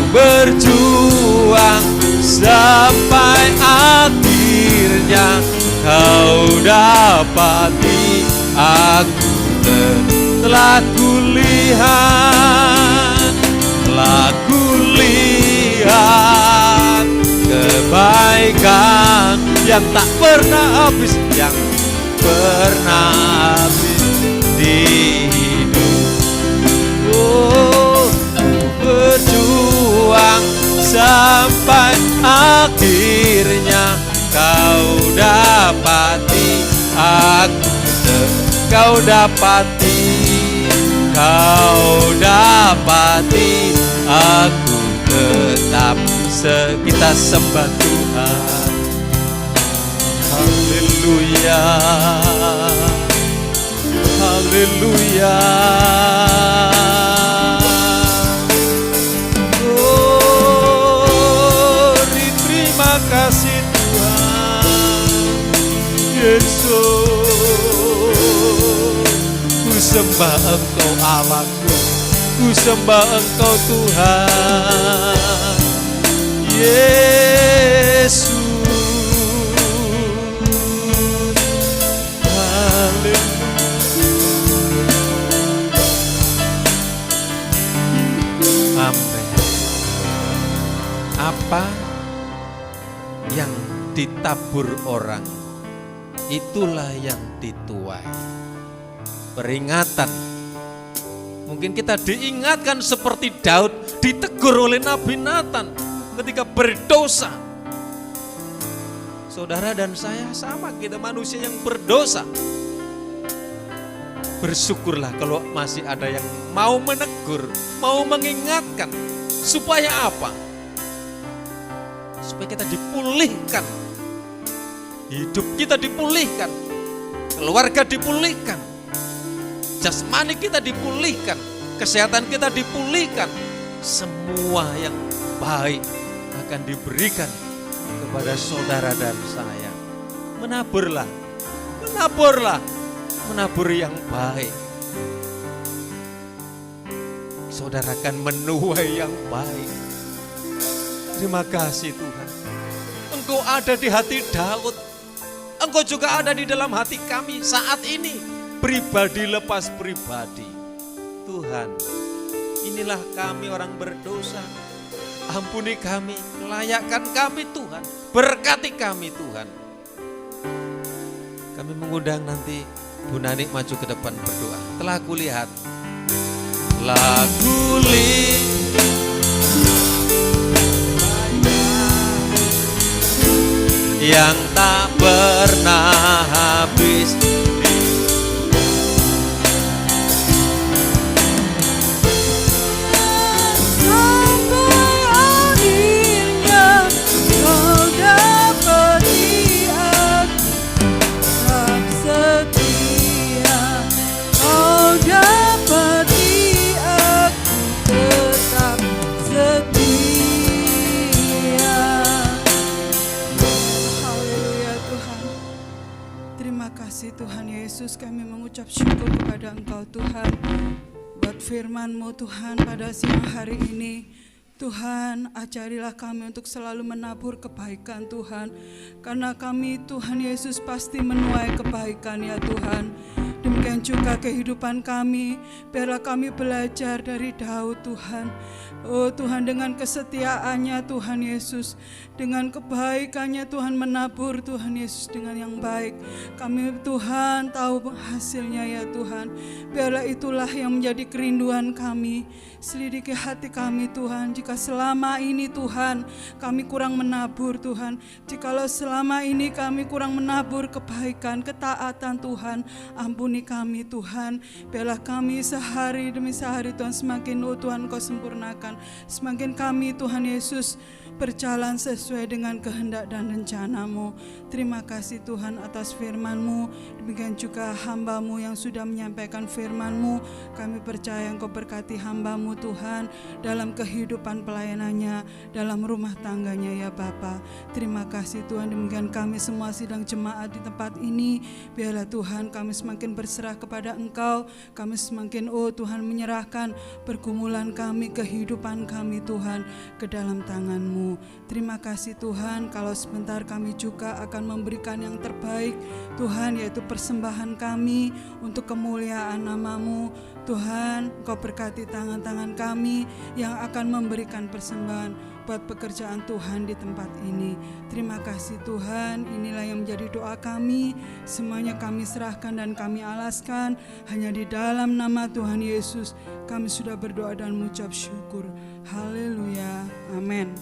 Berjuang sampai akhirnya Kau dapati aku. Telah kulihat kebaikan yang tak pernah habis, yang pernah habis di hidup. Berjuang sampai akhirnya Kau dapati aku. Kau dapati aku tetap. Kita sembah Tuhan. Haleluya, haleluya. Oh, terima kasih Tuhan Yesus. Ku sembah Engkau Allahku, ku sembah Engkau Tuhan Yesus. Amin. Apa yang ditabur orang, itulah yang dituai. Peringatan. Mungkin kita diingatkan seperti Daud ditegur oleh Nabi Nathan ketika berdosa. Saudara dan saya sama, kita manusia yang berdosa. Bersyukurlah kalau masih ada yang mau menegur, mau mengingatkan. Supaya apa? supaya kita dipulihkan, hidup kita dipulihkan, keluarga dipulihkan, jasmani kita dipulihkan, kesehatan kita dipulihkan. Semua yang baik akan diberikan kepada saudara dan saya. Menaburlah, menabur yang baik. Saudara akan menuai yang baik. Terima kasih Tuhan. Engkau ada di hati Daud. Engkau juga ada di dalam hati kami saat ini. Pribadi lepas pribadi. Tuhan, inilah kami orang berdosa. Ampuni kami, layakkan kami Tuhan. Berkati kami Tuhan. Kami mengundang nanti Bu Nanik maju ke depan berdoa. Telah kulihat, yang tak pernah habis. Tuhan Yesus, kami mengucap syukur kepada Engkau Tuhan buat firman-Mu Tuhan pada siang hari ini. Tuhan, ajarilah kami untuk selalu menabur kebaikan Tuhan, karena kami Tuhan Yesus pasti menuai kebaikan ya Tuhan. Demikian juga kehidupan kami, biarlah kami belajar dari Daud Tuhan. Oh Tuhan, dengan kesetiaannya Tuhan Yesus, dengan kebaikannya Tuhan menabur Tuhan Yesus dengan yang baik. Kami Tuhan tahu hasilnya ya Tuhan. Biarlah itulah yang menjadi kerinduan kami. Selidiki hati kami Tuhan, jika selama ini Tuhan kami kurang menabur Tuhan, jikalau selama ini kami kurang menabur kebaikan, ketaatan Tuhan, ampuni kami Tuhan. Biarlah kami sehari demi sehari Tuhan semakin Tuhan Kau sempurnakan, semakin kami Tuhan Yesus berjalan sesuai dengan kehendak dan rencana-Mu. Terima kasih Tuhan atas firman-Mu. Demikian juga hamba-Mu yang sudah menyampaikan firman-Mu. Kami percaya Engkau berkati hamba-Mu Tuhan dalam kehidupan pelayanannya, dalam rumah tangganya ya Bapa. Terima kasih Tuhan. Demikian kami semua sidang jemaat di tempat ini. Biarlah Tuhan kami semakin berserah kepada Engkau. Kami semakin Tuhan menyerahkan pergumulan kami, kehidupan kami Tuhan ke dalam tangan-Mu. Terima kasih Tuhan, kalau sebentar kami juga akan memberikan yang terbaik Tuhan, yaitu persembahan kami untuk kemuliaan nama-Mu. Tuhan, Engkau berkati tangan-tangan kami yang akan memberikan persembahan buat pekerjaan Tuhan di tempat ini. Terima kasih Tuhan, inilah yang menjadi doa kami. Semuanya kami serahkan dan kami alaskan hanya di dalam nama Tuhan Yesus. Kami sudah berdoa dan mengucap syukur. Haleluya, amin.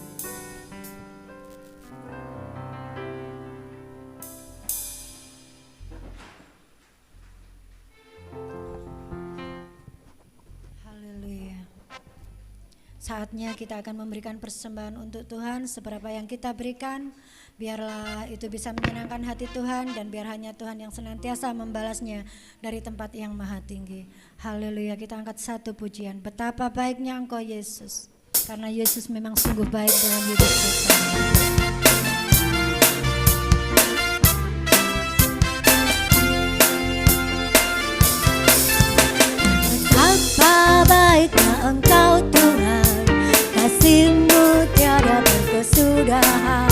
Saatnya kita akan memberikan persembahan untuk Tuhan. Seberapa yang kita berikan, biarlah itu bisa menyenangkan hati Tuhan, dan biar hanya Tuhan yang senantiasa membalasnya dari tempat yang maha tinggi. Haleluya, kita angkat satu pujian. Betapa baiknya Engkau Yesus, karena Yesus memang sungguh baik dalam hidup kita. Betapa baiknya Engkau Tuhan, kasih-Mu tiada berkesudahan.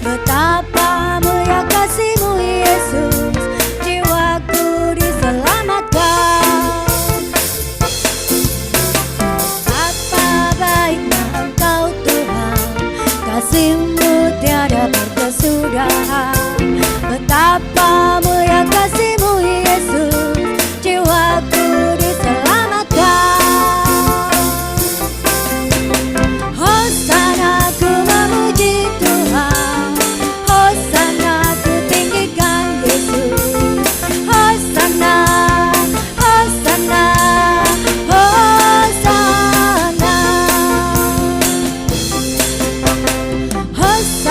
Betapa mulia kasih-Mu Yesus, jiwaku diselamatkan. Betapa baiknya Engkau Tuhan, kasih-Mu tiada berkesudahan. Betapa mulia kasih-Mu Yesus, jiwaku diselamatkan. Hosana ku memuji Tuhan, Hosana ku tinggikan Yesus. Hosana, Hosana, Hosana, Hosana.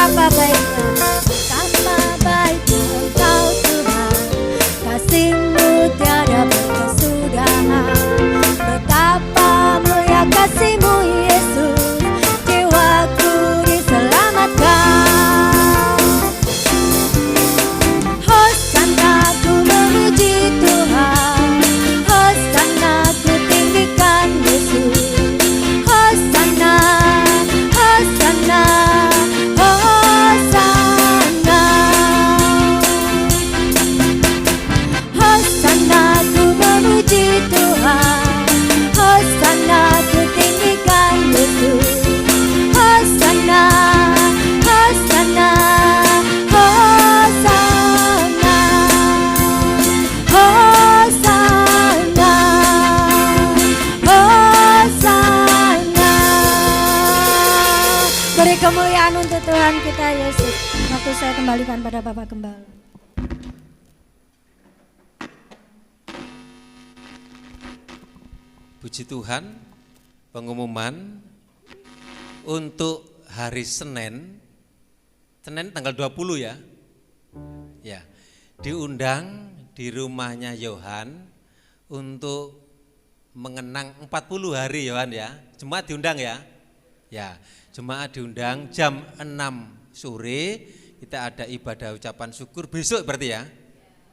betapa baiknya, betapa baiknya Engkau Tuhan. Kasih-Mu tiada berkesudahan. Betapa mulia kasih-Mu Yesus, jiwaku diselamatkan. Hosana ku memuji Tuhan, Hosana ku tinggikan Yesus. Hosana, Hosana, Hosana. Hosana ku memuji Tuhan, Hosana ku tinggikan Yesus. Hosana, Hosana, Hosana, Hosana, Hosana. Beri kemuliaan untuk Tuhan kita Yesus. Waktu saya kembalikan pada Bapak Gembala. Puji Tuhan, pengumuman untuk hari Senin tanggal 20 ya. Ya, diundang di rumahnya Yohan untuk mengenang 40 hari Yohan ya. Jemaat diundang ya. Ya, jemaat diundang jam 6 sore kita ada ibadah ucapan syukur besok berarti ya.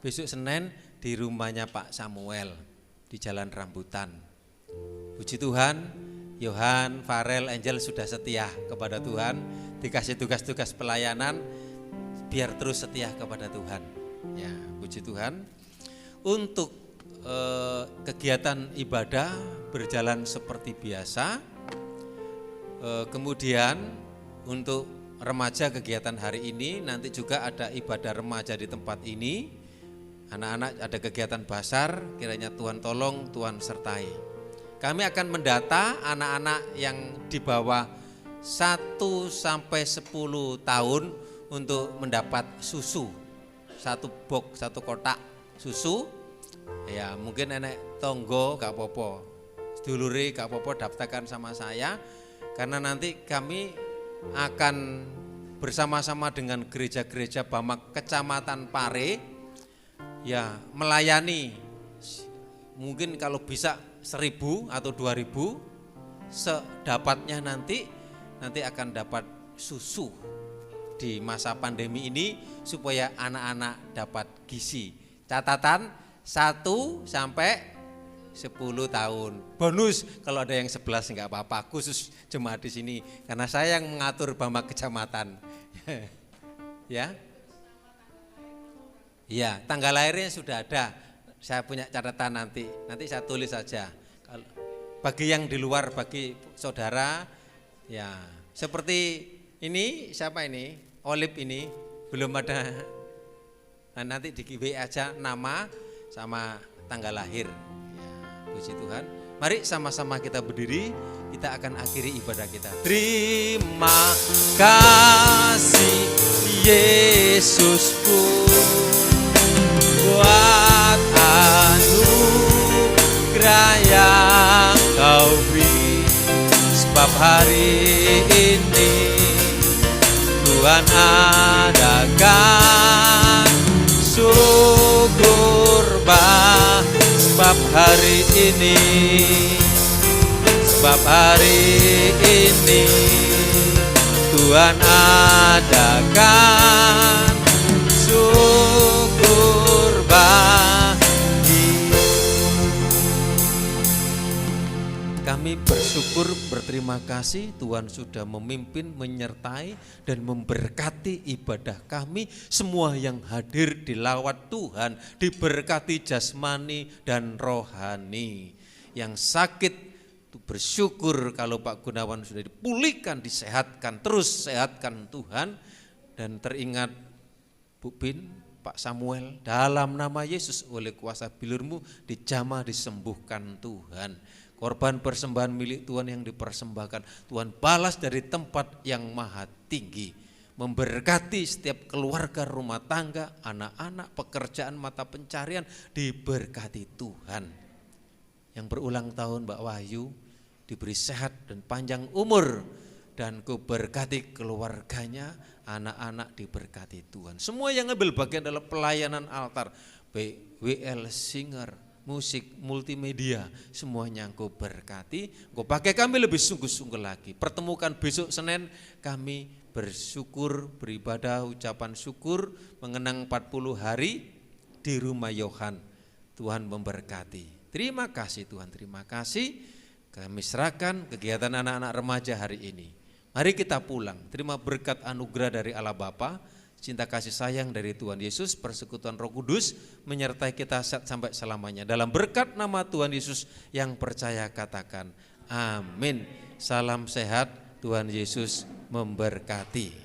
Besok Senin di rumahnya Pak Samuel di Jalan Rambutan. Puji Tuhan, Yohan, Farel, Angel sudah setia kepada Tuhan, dikasih tugas-tugas pelayanan, biar terus setia kepada Tuhan. Ya, puji Tuhan. Untuk kegiatan ibadah berjalan seperti biasa. Kemudian untuk remaja kegiatan hari ini, nanti juga ada ibadah remaja di tempat ini. Anak-anak ada kegiatan basar, kiranya Tuhan tolong, Tuhan sertai. Kami akan mendata anak-anak yang di bawah 1 sampai 10 tahun untuk mendapat susu. 1 box, 1 kotak susu. Ya, mungkin nenek tonggo gak apa-apa. Sedulure gak apa-apa daftarkan sama saya. Karena nanti kami akan bersama-sama dengan gereja-gereja Bamak Kecamatan Pare ya melayani. Mungkin kalau bisa 1.000 atau 2.000 sedapatnya nanti akan dapat susu di masa pandemi ini supaya anak-anak dapat gizi. Catatan 1 sampai 10 tahun. Bonus kalau ada yang 11 enggak apa-apa, khusus jemaat di sini karena saya yang mengatur Bamak Kecamatan. Ya. Iya, tanggal lahirnya sudah ada. Saya punya catatan nanti saya tulis saja. Bagi yang di luar, bagi saudara, ya seperti ini, siapa ini? Olip ini, belum ada. Nah, nanti di WA aja nama sama tanggal lahir. Ya, puji Tuhan. Mari sama-sama kita berdiri, kita akan akhiri ibadah kita. Terima kasih Yesusku buat anugerah yang Kau beri, sebab hari ini Tuhan adakan syukur sebab hari ini Tuhan adakan syukur Kami bersyukur, berterima kasih Tuhan sudah memimpin, menyertai dan memberkati ibadah kami. Semua yang hadir dilawat Tuhan, diberkati jasmani dan rohani. Yang sakit bersyukur kalau Pak Gunawan sudah dipulihkan, disehatkan, terus sehatkan Tuhan. Dan teringat Bu Bin, Pak Samuel, dalam nama Yesus oleh kuasa bilur-Mu dijamah, disembuhkan Tuhan. Korban persembahan milik Tuhan yang dipersembahkan, Tuhan balas dari tempat yang maha tinggi. Memberkati setiap keluarga, rumah tangga, anak-anak, pekerjaan, mata pencarian, diberkati Tuhan. Yang berulang tahun Mbak Wahyu, diberi sehat dan panjang umur. dan Kau berkati keluarganya, anak-anak diberkati Tuhan. Semua yang ngambil bagian dalam pelayanan altar, baik WL, singer, musik, multimedia, semuanya Engkau berkati. Engkau pakai kami lebih sungguh-sungguh lagi. Pertemukan besok Senin, kami bersyukur, beribadah, ucapan syukur, mengenang 40 hari di rumah Yohan. Tuhan memberkati. Terima kasih Tuhan, terima kasih. Kami serahkan kegiatan anak-anak remaja hari ini. Mari kita pulang, terima berkat anugerah dari Allah Bapa, cinta kasih sayang dari Tuhan Yesus, persekutuan Roh Kudus menyertai kita sampai selamanya. Dalam berkat nama Tuhan Yesus yang percaya katakan amin. Salam sehat, Tuhan Yesus memberkati.